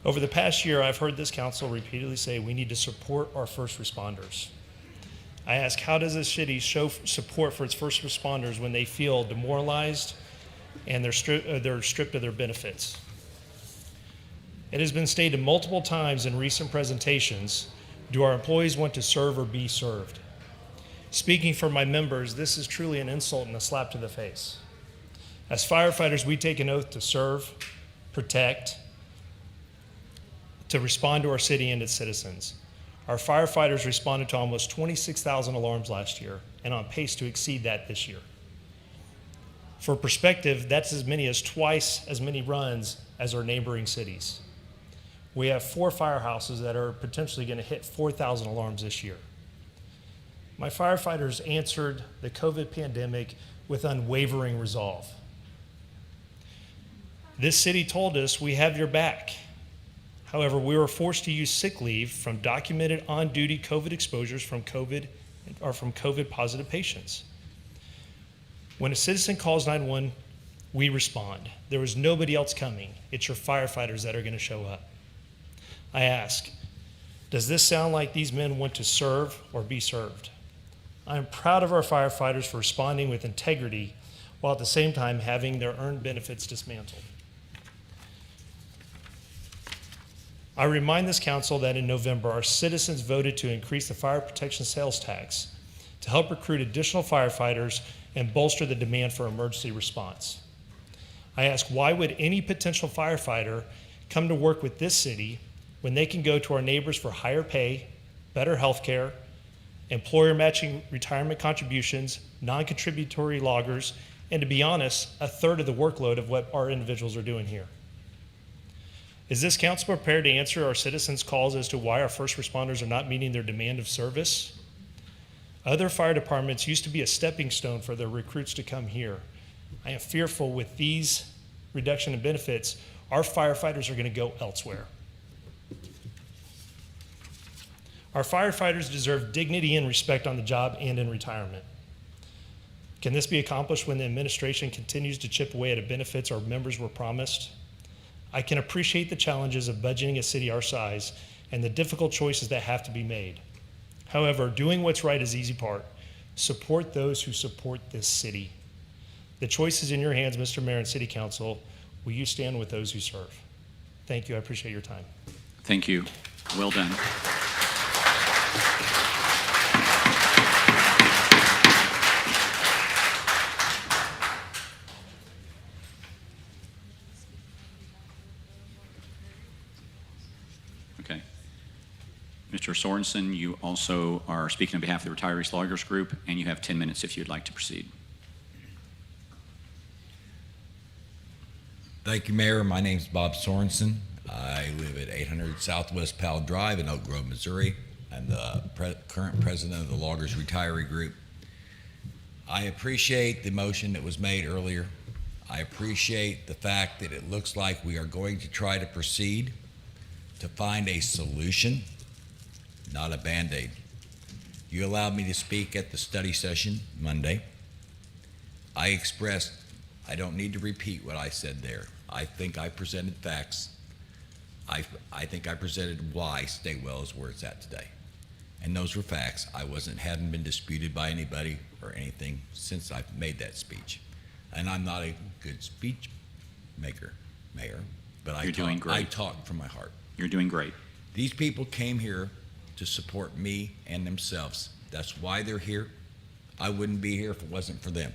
Over the past year, I've heard this council repeatedly say we need to support our first responders. I ask, how does this city show support for its first responders when they feel demoralized and they're stripped of their benefits? It has been stated multiple times in recent presentations, do our employees want to serve or be served? Speaking for my members, this is truly an insult and a slap to the face. As firefighters, we take an oath to serve, protect, to respond to our city and its citizens. Our firefighters responded to almost 26,000 alarms last year and on pace to exceed that this year. For perspective, that's as many as twice as many runs as our neighboring cities. We have 4 firehouses that are potentially going to hit 4,000 alarms this year. My firefighters answered the COVID pandemic with unwavering resolve. This city told us we have your back. However, we were forced to use sick leave from documented on-duty COVID exposures from COVID positive patients. When a citizen calls 911, we respond. There was nobody else coming. It's your firefighters that are going to show up. I ask, does this sound like these men want to serve or be served? I am proud of our firefighters for responding with integrity while at the same time having their earned benefits dismantled. I remind this council that in November, our citizens voted to increase the fire protection sales tax to help recruit additional firefighters and bolster the demand for emergency response. I ask, why would any potential firefighter come to work with this city when they can go to our neighbors for higher pay, better health care, employer matching retirement contributions, non-contributory loggers, and to be honest, a third of the workload of what our individuals are doing here? Is this council prepared to answer our citizens' calls as to why our first responders are not meeting their demand of service? Other fire departments used to be a stepping stone for their recruits to come here. I am fearful with these reduction in benefits, our firefighters are going to go elsewhere. Our firefighters deserve dignity and respect on the job and in retirement. Can this be accomplished when the administration continues to chip away at benefits our members were promised? I can appreciate the challenges of budgeting a city our size and the difficult choices that have to be made. However, doing what's right is the easy part. Support those who support this city. The choice is in your hands, Mr. Mayor and City Council. Will you stand with those who serve? Thank you. I appreciate your time. Thank you. Well done. Okay. Mr. Sorensen, you also are speaking on behalf of the Retiree Sloggers Group, and you have 10 minutes if you'd like to proceed. Thank you, Mayor. My name is Bob Sorensen. I live at 800 Southwest Powell Drive in Oak Grove, Missouri. I'm the current president of the Loggers Retiree Group. I appreciate the motion that was made earlier. I appreciate the fact that it looks like we are going to try to proceed to find a solution, not a Band-Aid. You allowed me to speak at the study session Monday. I expressed, I don't need to repeat what I said there. I think I presented facts. I think I presented why Staywell is where it's at today. And those were facts. I hadn't been disputed by anybody or anything since I made that speech. And I'm not a good speech maker, Mayor, but I talk from my heart. You're doing great. These people came here to support me and themselves. That's why they're here. I wouldn't be here if it wasn't for them.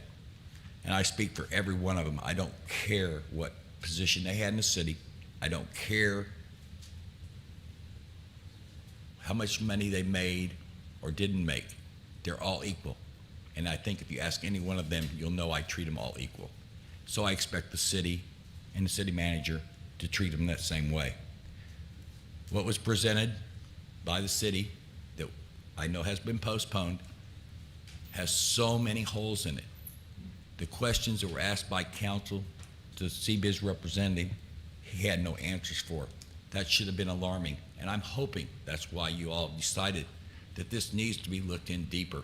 And I speak for every one of them. I don't care what position they had in the city. I don't care how much money they made or didn't make. They're all equal. And I think if you ask any one of them, you'll know I treat them all equal. So I expect the city and the city manager to treat them that same way. What was presented by the city that I know has been postponed has so many holes in it. The questions that were asked by council to CBIZ representative, he had no answers for. That should have been alarming. And I'm hoping that's why you all decided that this needs to be looked in deeper.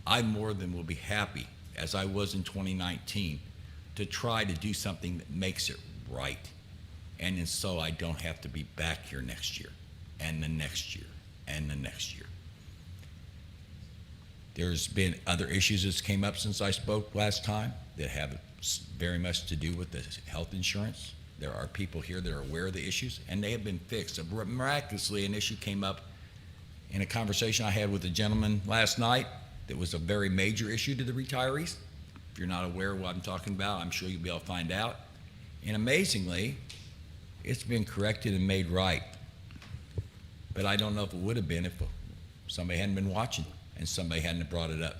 I more than will be happy, as I was in 2019, to try to do something that makes it right. And so I don't have to be back here next year, and the next year, and the next year. There's been other issues that came up since I spoke last time that have very much to do with the health insurance. There are people here that are aware of the issues, and they have been fixed. Miraculously, an issue came up in a conversation I had with a gentleman last night that was a very major issue to the retirees. If you're not aware of what I'm talking about, I'm sure you'll be able to find out. And amazingly, it's been corrected and made right. But I don't know if it would have been if somebody hadn't been watching and somebody hadn't brought it up.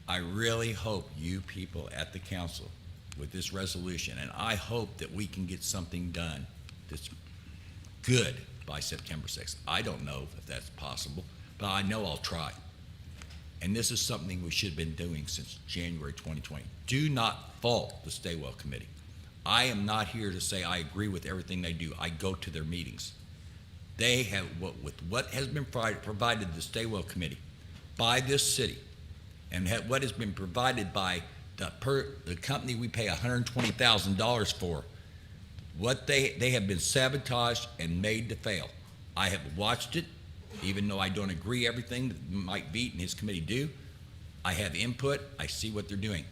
I really hope you people at the council with this resolution, and I hope that we can get something done that's good by September 6th. I don't know if that's possible, but I know I'll try. And this is something we should have been doing since January 2020. Do not fault the Staywell Committee. I am not here to say I agree with everything they do. I go to their meetings. They have, with what has been provided to the Staywell Committee by this city, and what has been provided by the company we pay $120,000 for, what they have been sabotaged and made to fail. I have watched it, even though I don't agree everything that Mike Beat and his committee do. I have input. I see what they're doing.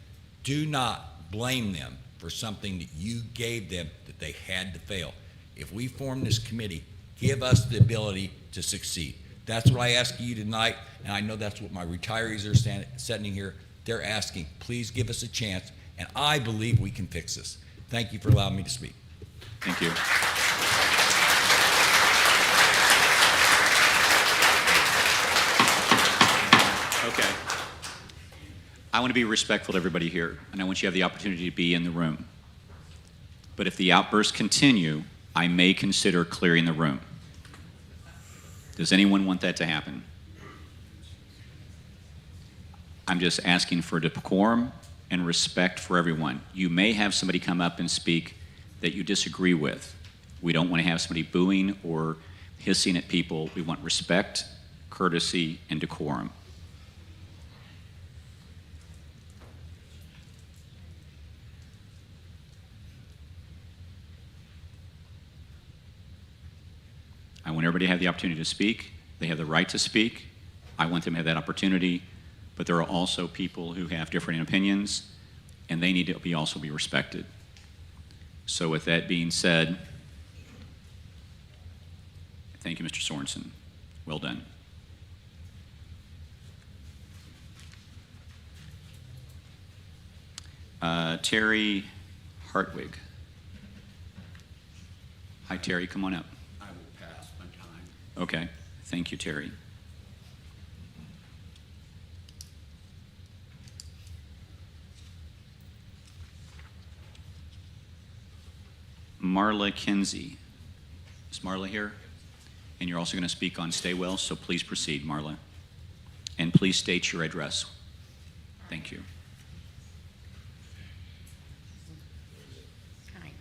Do not blame them for something that you gave them that they had to fail. If we form this committee, give us the ability to succeed. That's what I ask you tonight, and I know that's what my retirees are sitting here. They're asking, please give us a chance, and I believe we can fix this. Thank you for allowing me to speak. Thank you. Okay. I want to be respectful to everybody here, and I want you to have the opportunity to be in the room. But if the outbursts continue, I may consider clearing the room. Does anyone want that to happen? I'm just asking for decorum and respect for everyone. You may have somebody come up and speak that you disagree with. We don't want to have somebody booing or hissing at people. We want respect, courtesy, and decorum. I want everybody to have the opportunity to speak. They have the right to speak. I want them to have that opportunity, but there are also people who have different opinions, and they need to also be respected. So with that being said, thank you, Mr. Sorensen. Well done. Terry Hartwig. Hi, Terry, come on up. I will pass my time. Okay, thank you, Terry. Marla Kinsey. Is Marla here? And you're also going to speak on Stay Well, so please proceed, Marla. And please state your address. Thank you. Hi.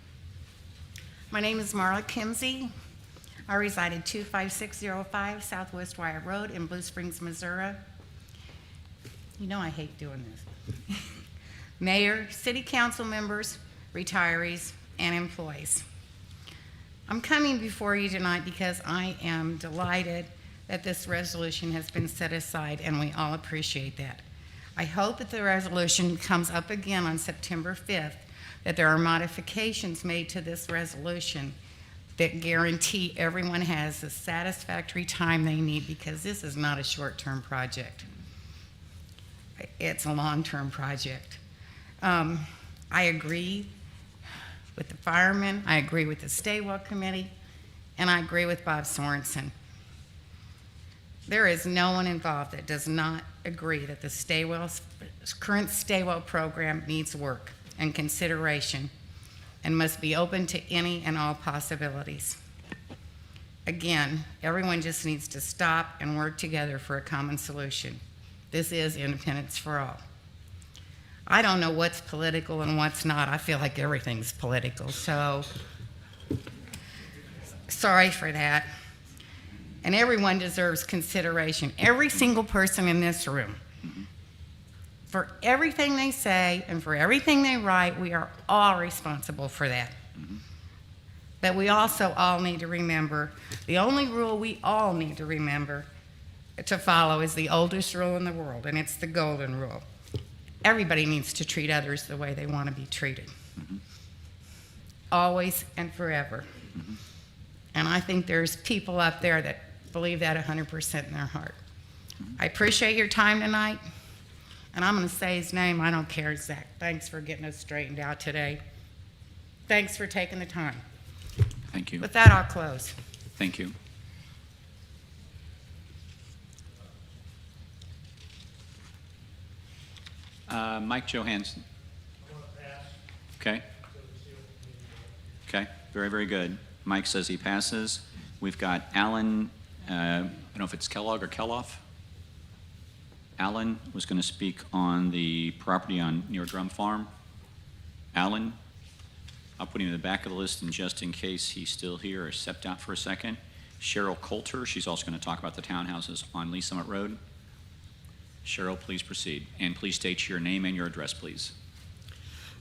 My name is Marla Kinsey. I reside at 25605 Southwest Wire Road in Blue Springs, Missouri. You know I hate doing this. Mayor, city council members, retirees, and employees. I'm coming before you tonight because I am delighted that this resolution has been set aside, and we all appreciate that. I hope that the resolution comes up again on September 5th, that there are modifications made to this resolution that guarantee everyone has the satisfactory time they need, because this is not a short-term project. It's a long-term project. I agree with the firemen, I agree with the Stay Well Committee, and I agree with Bob Sorensen. There is no one involved that does not agree that the current Stay Well program needs work and consideration and must be open to any and all possibilities. Again, everyone just needs to stop and work together for a common solution. This is independence for all. I don't know what's political and what's not. I feel like everything's political, so sorry for that. And everyone deserves consideration. Every single person in this room. For everything they say and for everything they write, we are all responsible for that. But we also all need to remember, the only rule we all need to remember to follow is the oldest rule in the world, and it's the golden rule. Everybody needs to treat others the way they want to be treated. Always and forever. And I think there's people up there that believe that 100% in their heart. I appreciate your time tonight. And I'm going to say his name. I don't care, Zach. Thanks for getting us straightened out today. Thanks for taking the time. Thank you. With that, I'll close. Thank you. Mike Johansson. Okay. Okay, very, very good. Mike says he passes. We've got Alan, I don't know if it's Kellogg or Kelloff. Alan was going to speak on the property near Drum Farm. Alan, I'll put him in the back of the list, and just in case he's still here or stepped out for a second. Cheryl Coulter, she's also going to talk about the townhouses on Lee Summit Road. Cheryl, please proceed. And please state your name and your address, please.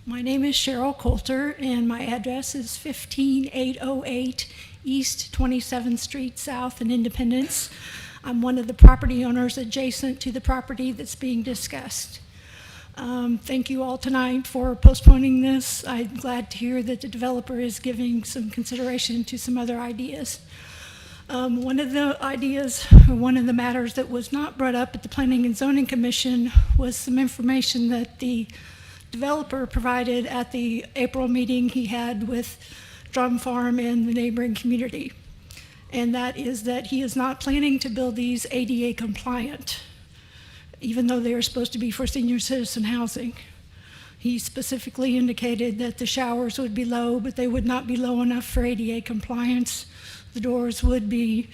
My name is Cheryl Coulter, and my address is 15808 East 27th Street South in Independence. I'm one of the property owners adjacent to the property that's being discussed. Thank you all tonight for postponing this. I'm glad to hear that the developer is giving some consideration to some other ideas. One of the matters that was not brought up at the Planning and Zoning Commission was some information that the developer provided at the April meeting he had with Drum Farm and the neighboring community. And that is that he is not planning to build these ADA compliant, even though they are supposed to be for senior citizen housing. He specifically indicated that the showers would be low, but they would not be low enough for ADA compliance. The doors would be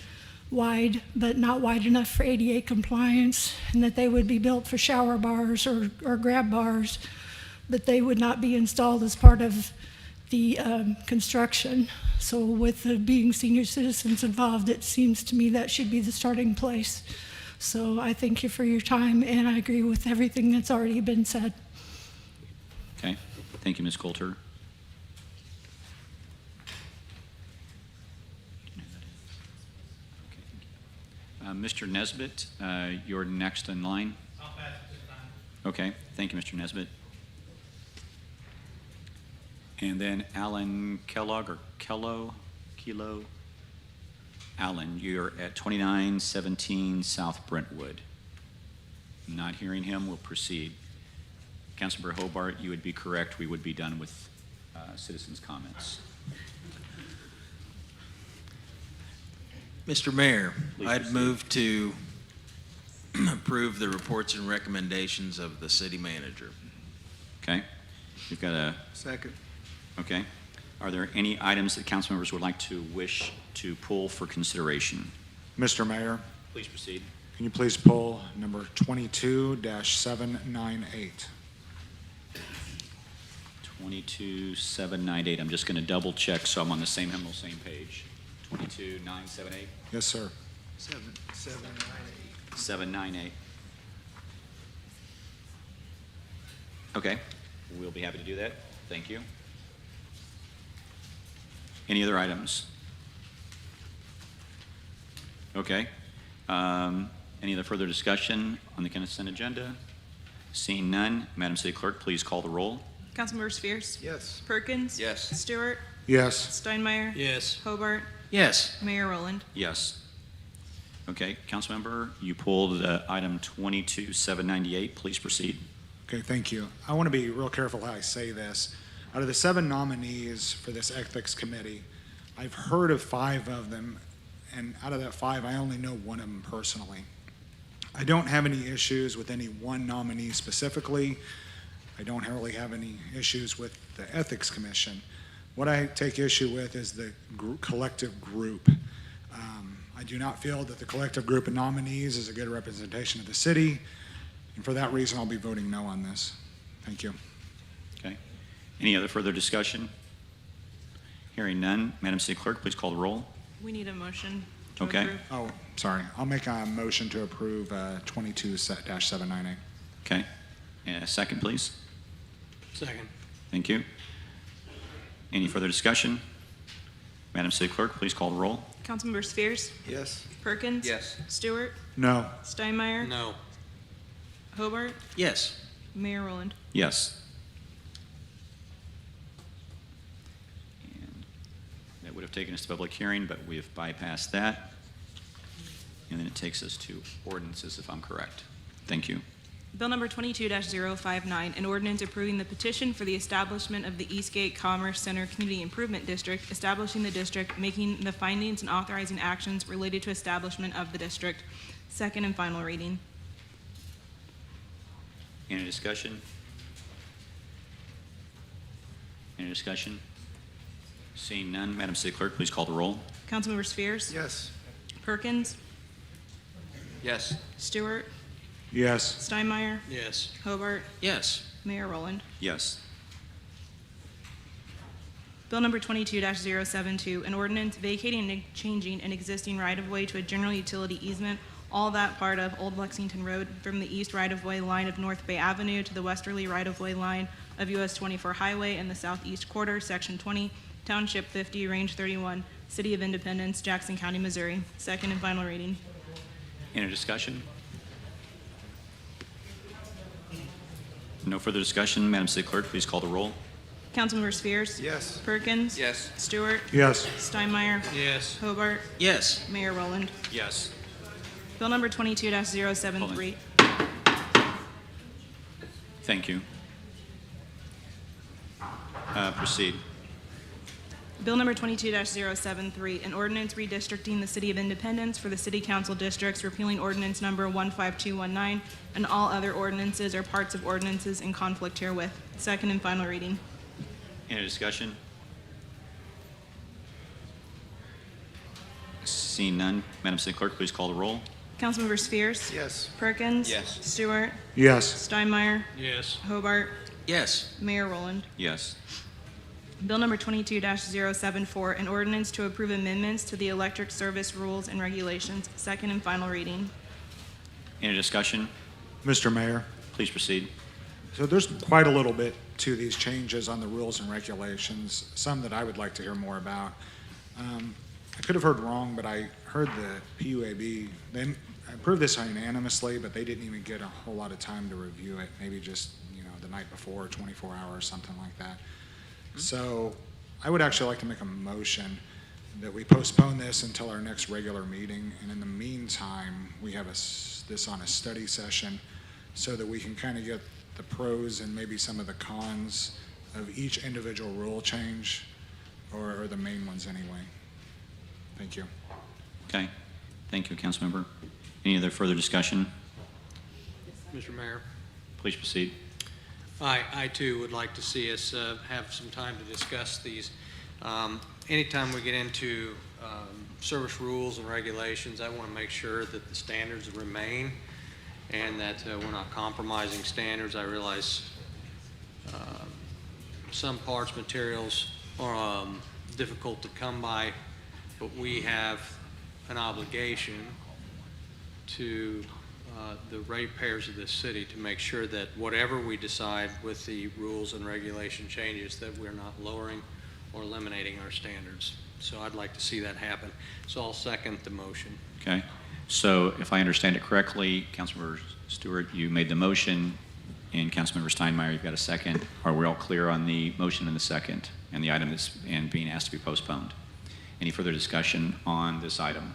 wide, but not wide enough for ADA compliance, and that they would be built for shower bars or grab bars, but they would not be installed as part of the construction. So with the being senior citizens involved, it seems to me that should be the starting place. So I thank you for your time, and I agree with everything that's already been said. Okay. Thank you, Ms. Coulter. Mr. Nesbitt, you're next in line. I'll pass it this time. Okay. Thank you, Mr. Nesbitt. And then Alan Kellogg or Kelo. Alan, you're at 2917 South Brentwood. Not hearing him, we'll proceed. Councilmember Hobart, you would be correct. We would be done with citizens' comments. Mr. Mayor, Please I'd proceed. move to approve the reports and recommendations of the city manager. Okay. You've got a Second. Okay. Are there any items that council members would like to wish to pull for consideration? Mr. Mayor, Please proceed. can you please pull number 22-798? 22798. I'm just going to double check so I'm on the same page. 22978. Yes, sir. 798. Okay. We'll be happy to do that. Thank you. Any other items? Okay. Any other further discussion on the consent agenda? Seeing none, Madam City Clerk, please call the roll. Councilmember Spheres? Yes. Perkins? Yes. Stewart? Yes. Steinmeier? Yes. Hobart? Yes. Mayor Rowland? Yes. Okay, Councilmember, you pulled item 22798. Please proceed. Okay, thank you. I want to be real careful how I say this. Out of the 7 nominees for this ethics committee, I've heard of 5 of them, and out of that 5, I only know one of them personally. I don't have any issues with any one nominee specifically. I don't really have any issues with the ethics commission. What I take issue with is the collective group. I do not feel that the collective group of nominees is a good representation of the city, and for that reason, I'll be voting no on this. Thank you. Okay. Any other further discussion? Hearing none, Madam City Clerk, please call the roll. We need a motion to Okay. approve. Oh, sorry. I'll make a motion to approve 22-798. Okay. And a second, please. Second. Thank you. Any further discussion? Madam City Clerk, please call the roll. Councilmember Spheres? Yes. Perkins? Yes. Stewart? No. Steinmeier? No. Hobart? Yes. Mayor Rowland? Yes. And that would have taken us to public hearing, but we have bypassed that. And then it takes us to ordinances, if I'm correct. Thank you. Bill number 22-059, an ordinance approving the petition for the establishment of the Eastgate Commerce Center Community Improvement District, establishing the district, making the findings and authorizing actions related to establishment of the district. Second and final reading. Any discussion? Any discussion? Seeing none, Madam City Clerk, please call the roll. Councilmember Spheres? Yes. Perkins? Yes. Stewart? Yes. Steinmeier? Yes. Hobart? Yes. Mayor Rowland? Yes. Bill number 22-072, an ordinance vacating and changing an existing right-of-way to a general utility easement, all that part of Old Lexington Road from the east right-of-way line of North Bay Avenue to the westerly right-of-way line of US 24 Highway in the southeast quarter, Section 20, Township 50, Range 31, City of Independence, Jackson County, Missouri. Second and final reading. Any discussion? No further discussion. Madam City Clerk, please call the roll. Councilmember Spheres? Yes. Perkins? Yes. Stewart? Yes. Steinmeier? Yes. Hobart? Yes. Mayor Rowland? Yes. Bill number 22-073. Thank you. Proceed. Bill number 22-073, an ordinance redistricting the City of Independence for the City Council districts, repealing ordinance number 15219, and all other ordinances or parts of ordinances in conflict herewith. Second and final reading. Any discussion? Seeing none, Madam City Clerk, please call the roll. Councilmember Spheres? Yes. Perkins? Yes. Stewart? Yes. Steinmeier? Yes. Hobart? Yes. Mayor Rowland. Yes. Bill number 22-074, an ordinance to approve amendments to the electric service rules and regulations, second and final reading. Any discussion? Mr. Mayor, Please proceed. so there's quite a little bit to these changes on the rules and regulations, some that I would like to hear more about. I could have heard wrong, but I heard the PUAB, they approved this unanimously, but they didn't even get a whole lot of time to review it, maybe just, the night before, 24 hours, something like that. So I would actually like to make a motion that we postpone this until our next regular meeting, and in the meantime, we have this on a study session so that we can kind of get the pros and maybe some of the cons of each individual rule change, or the main ones anyway. Thank you. Okay. Thank you, Councilmember. Any other further discussion? Mr. Mayor, Please proceed. I too would like to see us have some time to discuss these. Anytime we get into service rules and regulations, I want to make sure that the standards remain and that we're not compromising standards. I realize some parts, materials are difficult to come by, but we have an obligation to the ratepayers of this city to make sure that whatever we decide with the rules and regulation changes, that we're not lowering or eliminating our standards. So I'd like to see that happen. So I'll second the motion. Okay. So if I understand it correctly, Councilmember Stewart, you made the motion, and Councilmember Steinmeier, you've got a second. Are we all clear on the motion and the second, and the item is being asked to be postponed? Any further discussion on this item?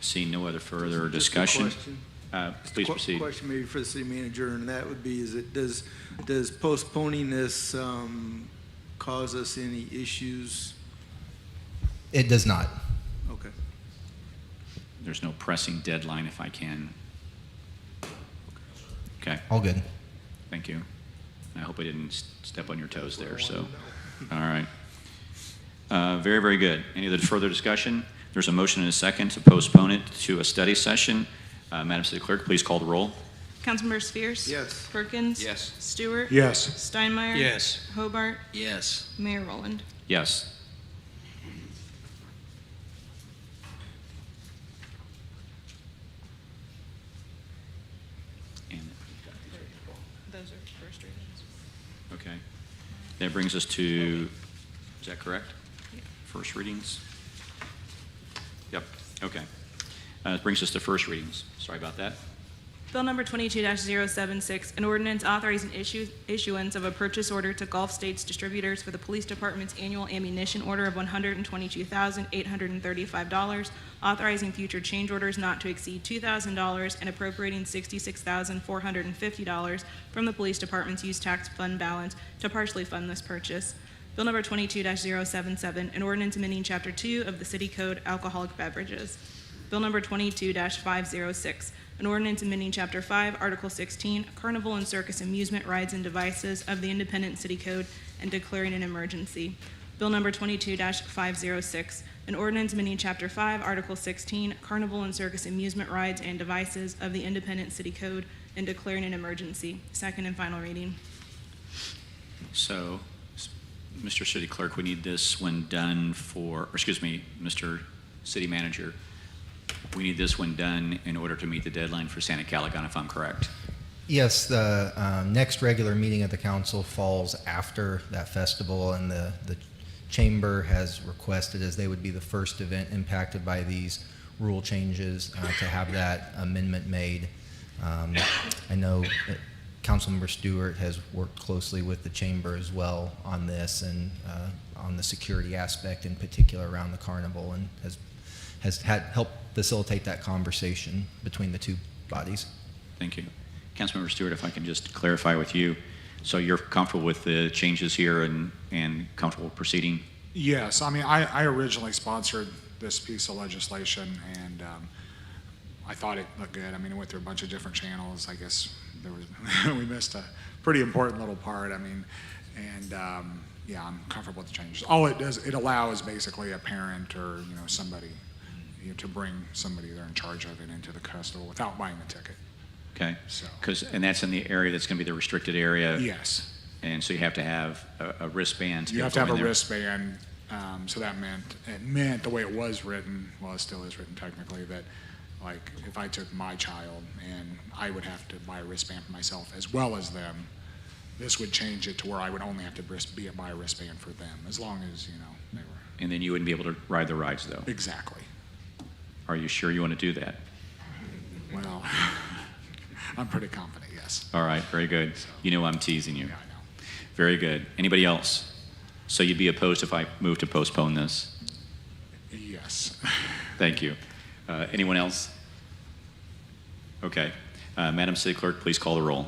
Seeing no other further discussion. Please proceed. Question maybe for the city manager, and that would be, does postponing this cause us any issues? It does not. Okay. There's no pressing deadline, if I can. Okay. All good. Thank you. I hope I didn't step on your toes there, so. All right. Very, very good. Any other further discussion? There's a motion and a second to postpone it to a study session. Madam City Clerk, please call the roll. Councilmember Spheres? Yes. Perkins? Yes. Stewart? Yes. Steinmeier? Yes. Hobart? Yes. Mayor Rowland. Yes. And Those are first readings. okay. That brings us to, is that correct? First readings? Yep, okay. It brings us to first readings. Sorry about that. Bill number 22-076, an ordinance authorizing issuance of a purchase order to Gulf States Distributors for the Police Department's annual ammunition order of $122,835, authorizing future change orders not to exceed $2,000, and appropriating $66,450 from the Police Department's use tax fund balance to partially fund this purchase. Bill number 22-077, an ordinance amending Chapter 2 of the City Code, Alcoholic Beverages. Bill number 22-506, an ordinance amending Chapter 5, Article 16, Carnival and Circus Amusement Rides and Devices of the Independent City Code, and declaring an emergency. Bill number 22-506, an ordinance amending Chapter 5, Article 16, Carnival and Circus Amusement Rides and Devices of the Independent City Code, and declaring an emergency. Second and final reading. So, Mr. City Clerk, we need this when done for, or excuse me, Mr. City Manager, we need this one done in order to meet the deadline for Santa Caligan, if I'm correct. Yes, the next regular meeting of the council falls after that festival, and the chamber has requested, as they would be the first event impacted by these rule changes, to have that amendment made. I know that Councilmember Stewart has worked closely with the chamber as well on this, and on the security aspect in particular around the carnival, and has helped facilitate that conversation between the two bodies. Thank you. Councilmember Stewart, if I can just clarify with you, so you're comfortable with the changes here and comfortable proceeding? Yes, I mean, I originally sponsored this piece of legislation, and I thought it looked good. I mean, it went through a bunch of different channels. I guess there was we missed a pretty important little part. I mean, and yeah, I'm comfortable with the changes. All it does, it allows basically a parent or somebody to bring somebody they're in charge of it into the festival without buying a ticket. Okay. So- And that's in the area that's going to be the restricted area. Yes. And so you have to have a wristband. You be have able to have go a in there. wristband, so it meant the way it was written, well, it still is written technically, that like if I took my child and I would have to buy a wristband for myself as well as them, this would change it to where I would only have to buy a wristband for them, as long as, they were. And then you wouldn't be able to ride the rides, though. Exactly. Are you sure you want to do that? Well, I'm pretty confident, yes. All right, very good. You know I'm teasing you. Yeah, I know. Very good. Anybody else? So you'd be opposed if I move to postpone this? Yes. Thank you. Anyone else? Okay. Madam City Clerk, please call the roll.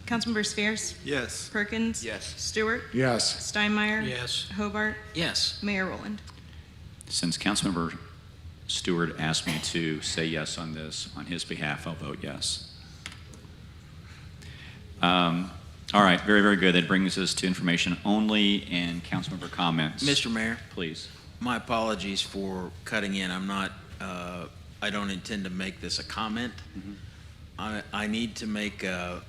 Councilmember Spheres? Yes. Perkins? Yes. Stewart? Yes. Steinmeier? Yes. Hobart? Yes. Mayor Rowland? Since Councilmember Stewart asked me to say yes on this, on his behalf, I'll vote yes. All right, very, very good. That brings us to information only and councilmember comments. Mr. Mayor, Please. my apologies for cutting in. I'm not, I don't intend to make this a comment. I need to make a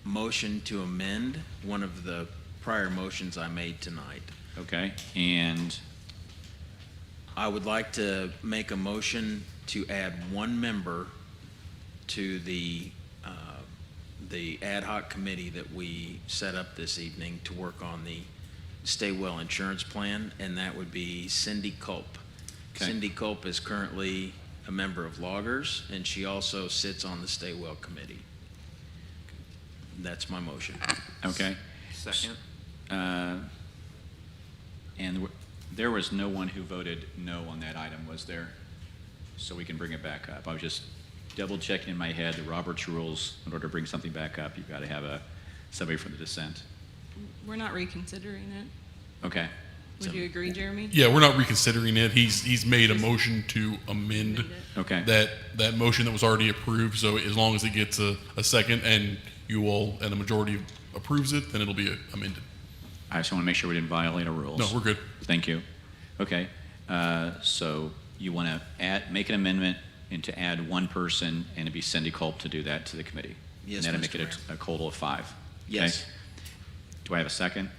motion to amend one of the prior motions I made tonight. Okay, and I would like to make a motion to add one member to the ad hoc committee that we set up this evening to work on the Stay Well insurance plan, and that would be Cindy Culp. Okay. Cindy Culp is currently a member of Loggers, and she also sits on the Stay Well committee. That's my motion. Okay. Second. And there was no one who voted no on that item, was there? So we can bring it back up. I was just double checking in my head the Robert's rules. In order to bring something back up, you've got to have somebody from the dissent. We're not reconsidering it. Okay. Would you agree, Jeremy? Yeah, we're not reconsidering it. He's made a motion to amend Okay. that motion that was already approved. So as long as it gets a second and you all and a majority approves it, then it'll be amended. I just want to make sure we didn't violate our rules. No, we're good. Thank you. Okay. So you want to make an amendment and to add one person, and it'd be Cindy Culp to do that to the committee. Yes, And that'll Mr. make it a total of 5. Okay? Yes. Do I have a second?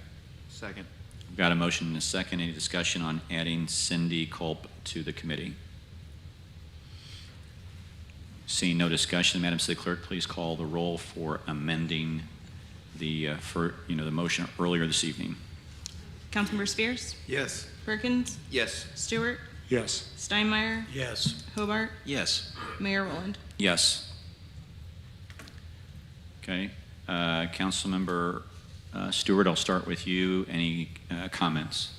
Second. We've got a motion and a second. Any discussion on adding Cindy Culp to the committee? Seeing no discussion, Madam City Clerk, please call the roll for amending the motion earlier this evening. Councilmember Spheres? Yes. Perkins? Yes. Stewart? Yes. Steinmeier? Yes. Hobart? Yes. Mayor Rowland? Yes. Okay. Councilmember Stewart, I'll start with you. Any comments?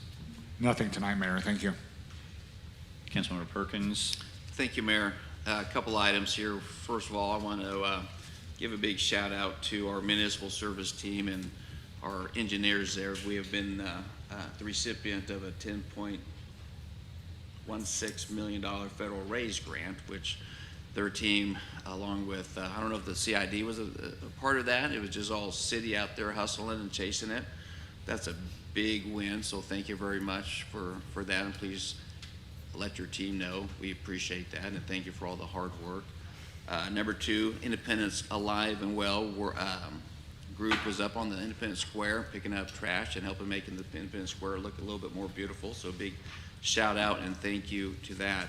Nothing tonight, Mayor. Thank you. Councilmember Perkins? Thank you, Mayor. A couple items here. First of all, I want to give a big shout out to our municipal service team and our engineers there. We have been the recipient of a $10.16 million federal raise grant, which their team, along with, I don't know if the CID was a part of that. It was just all city out there hustling and chasing it. That's a big win, so thank you very much for that, and please let your team know. We appreciate that, and thank you for all the hard work. Number 2, Independence Alive and Well group was up on the Independence Square picking up trash and helping making the Independence Square look a little bit more beautiful, so big shout out and thank you to that.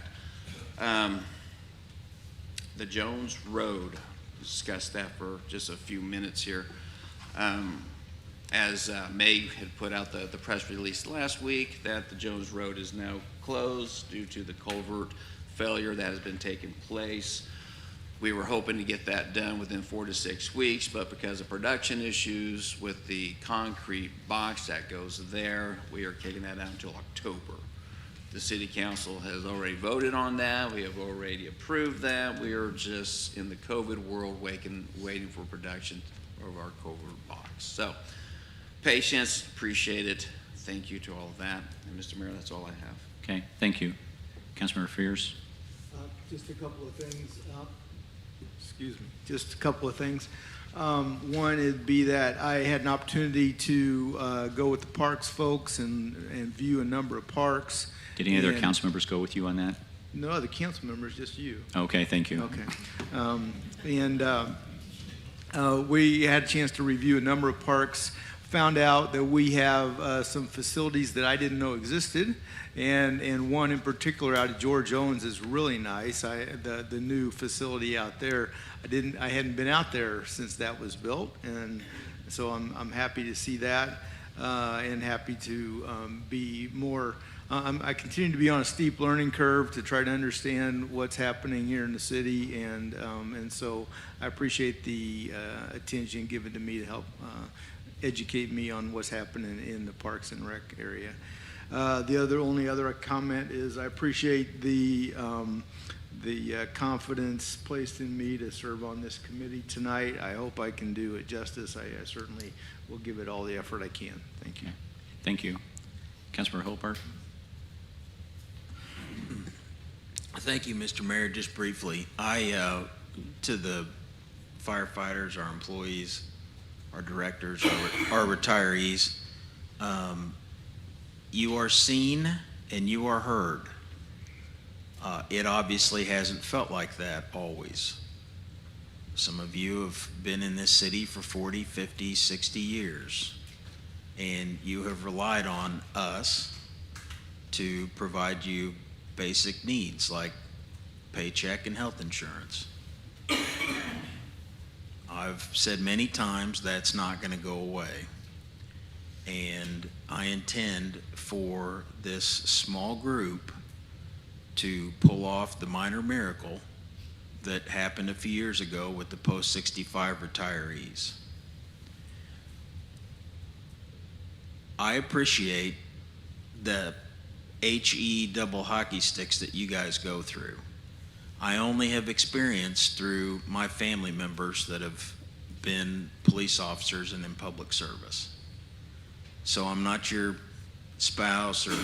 The Jones Road, discuss that for just a few minutes here. As May had put out the press release last week, that the Jones Road is now closed due to the culvert failure that has been taking place. We were hoping to get that done within 4 to 6 weeks, but because of production issues with the concrete box that goes there, we are kicking that out until October. The city council has already voted on that. We have already approved that. We are just in the COVID world waiting for production of our culvert box. So patience, appreciate it. Thank you to all of that. And Mr. Mayor, that's all I have. Okay, thank you. Councilmember Fears? Just a couple of things. Excuse me. Just a couple of things. One would be that I had an opportunity to go with the parks folks and view a number of parks. Did any other council members go with you on that? No other council members, just you. Okay, thank you. Okay. We had a chance to review a number of parks, found out that we have some facilities that I didn't know existed, and one in particular out of George Owens is really nice. The new facility out there, I hadn't been out there since that was built, and so I'm happy to see that, and happy to be more. I continue to be on a steep learning curve to try to understand what's happening here in the city, and so I appreciate the attention given to me to help educate me on what's happening in the Parks and Rec area. The only other comment is I appreciate the confidence placed in me to serve on this committee tonight. I hope I can do it justice. I certainly will give it all the effort I can. Thank you. Thank you. Councilmember Hobart. Thank you, Mr. Mayor. Just briefly, to the firefighters, our employees, our directors, our retirees, you are seen and you are heard. It obviously hasn't felt like that always. Some of you have been in this city for 40, 50, 60 years, and you have relied on us to provide you basic needs like paycheck and health insurance. I've said many times that's not going to go away, and I intend for this small group to pull off the minor miracle that happened a few years ago with the post-65 retirees. I appreciate the HE double hockey sticks that you guys go through. I only have experienced through my family members that have been police officers and in public service. So I'm not your spouse or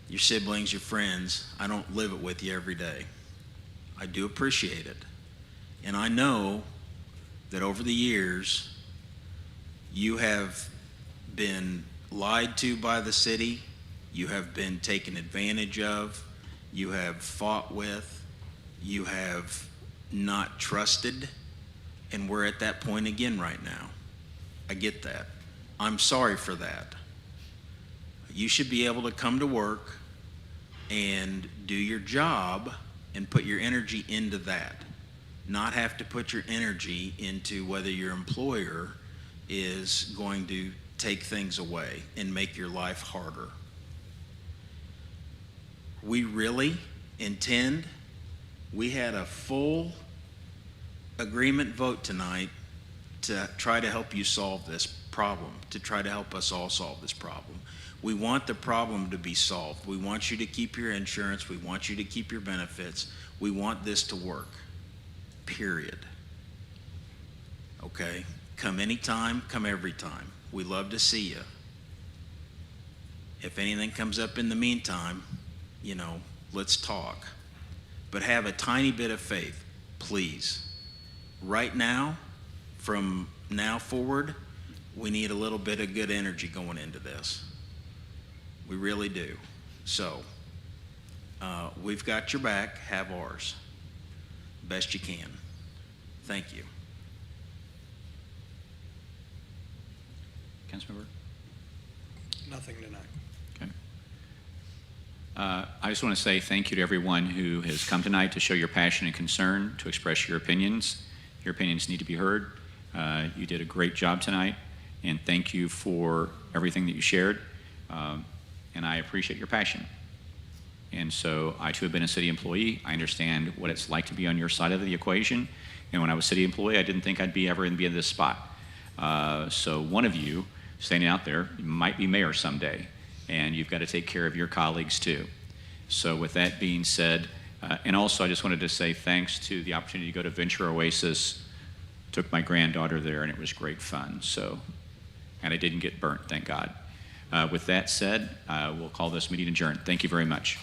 your siblings, your friends. I don't live it with you every day. I do appreciate it. And I know that over the years, you have been lied to by the city. You have been taken advantage of, you have fought with, you have not trusted, and we're at that point again right now. I get that. I'm sorry for that. You should be able to come to work and do your job and put your energy into that, not have to put your energy into whether your employer is going to take things away and make your life harder. We really intend, we had a full agreement vote tonight to try to help you solve this problem, to try to help us all solve this problem. We want the problem to be solved. We want you to keep your insurance. We want you to keep your benefits. We want this to work, period. Okay? Come anytime, come every time. We love to see you. If anything comes up in the meantime, you know, let's talk. But have a tiny bit of faith, please. Right now, from now forward, we need a little bit of good energy going into this. We really do. So, we've got your back, have ours. Best you can. Thank you. Councilmember? Nothing tonight. Okay. I just want to say thank you to everyone who has come tonight to show your passion and concern, to express your opinions. Your opinions need to be heard. You did a great job tonight, and thank you for everything that you shared. And I appreciate your passion. And so I too have been a city employee. I understand what it's like to be on your side of the equation. And when I was city employee, I didn't think I'd be ever be in this spot. So one of you standing out there might be mayor someday, and you've got to take care of your colleagues too. So with that being said, and also I just wanted to say thanks to the opportunity to go to Venture Oasis. Took my granddaughter there, and it was great fun. So, and I didn't get burnt, thank God. With that said, we'll call this meeting adjourned. Thank you very much.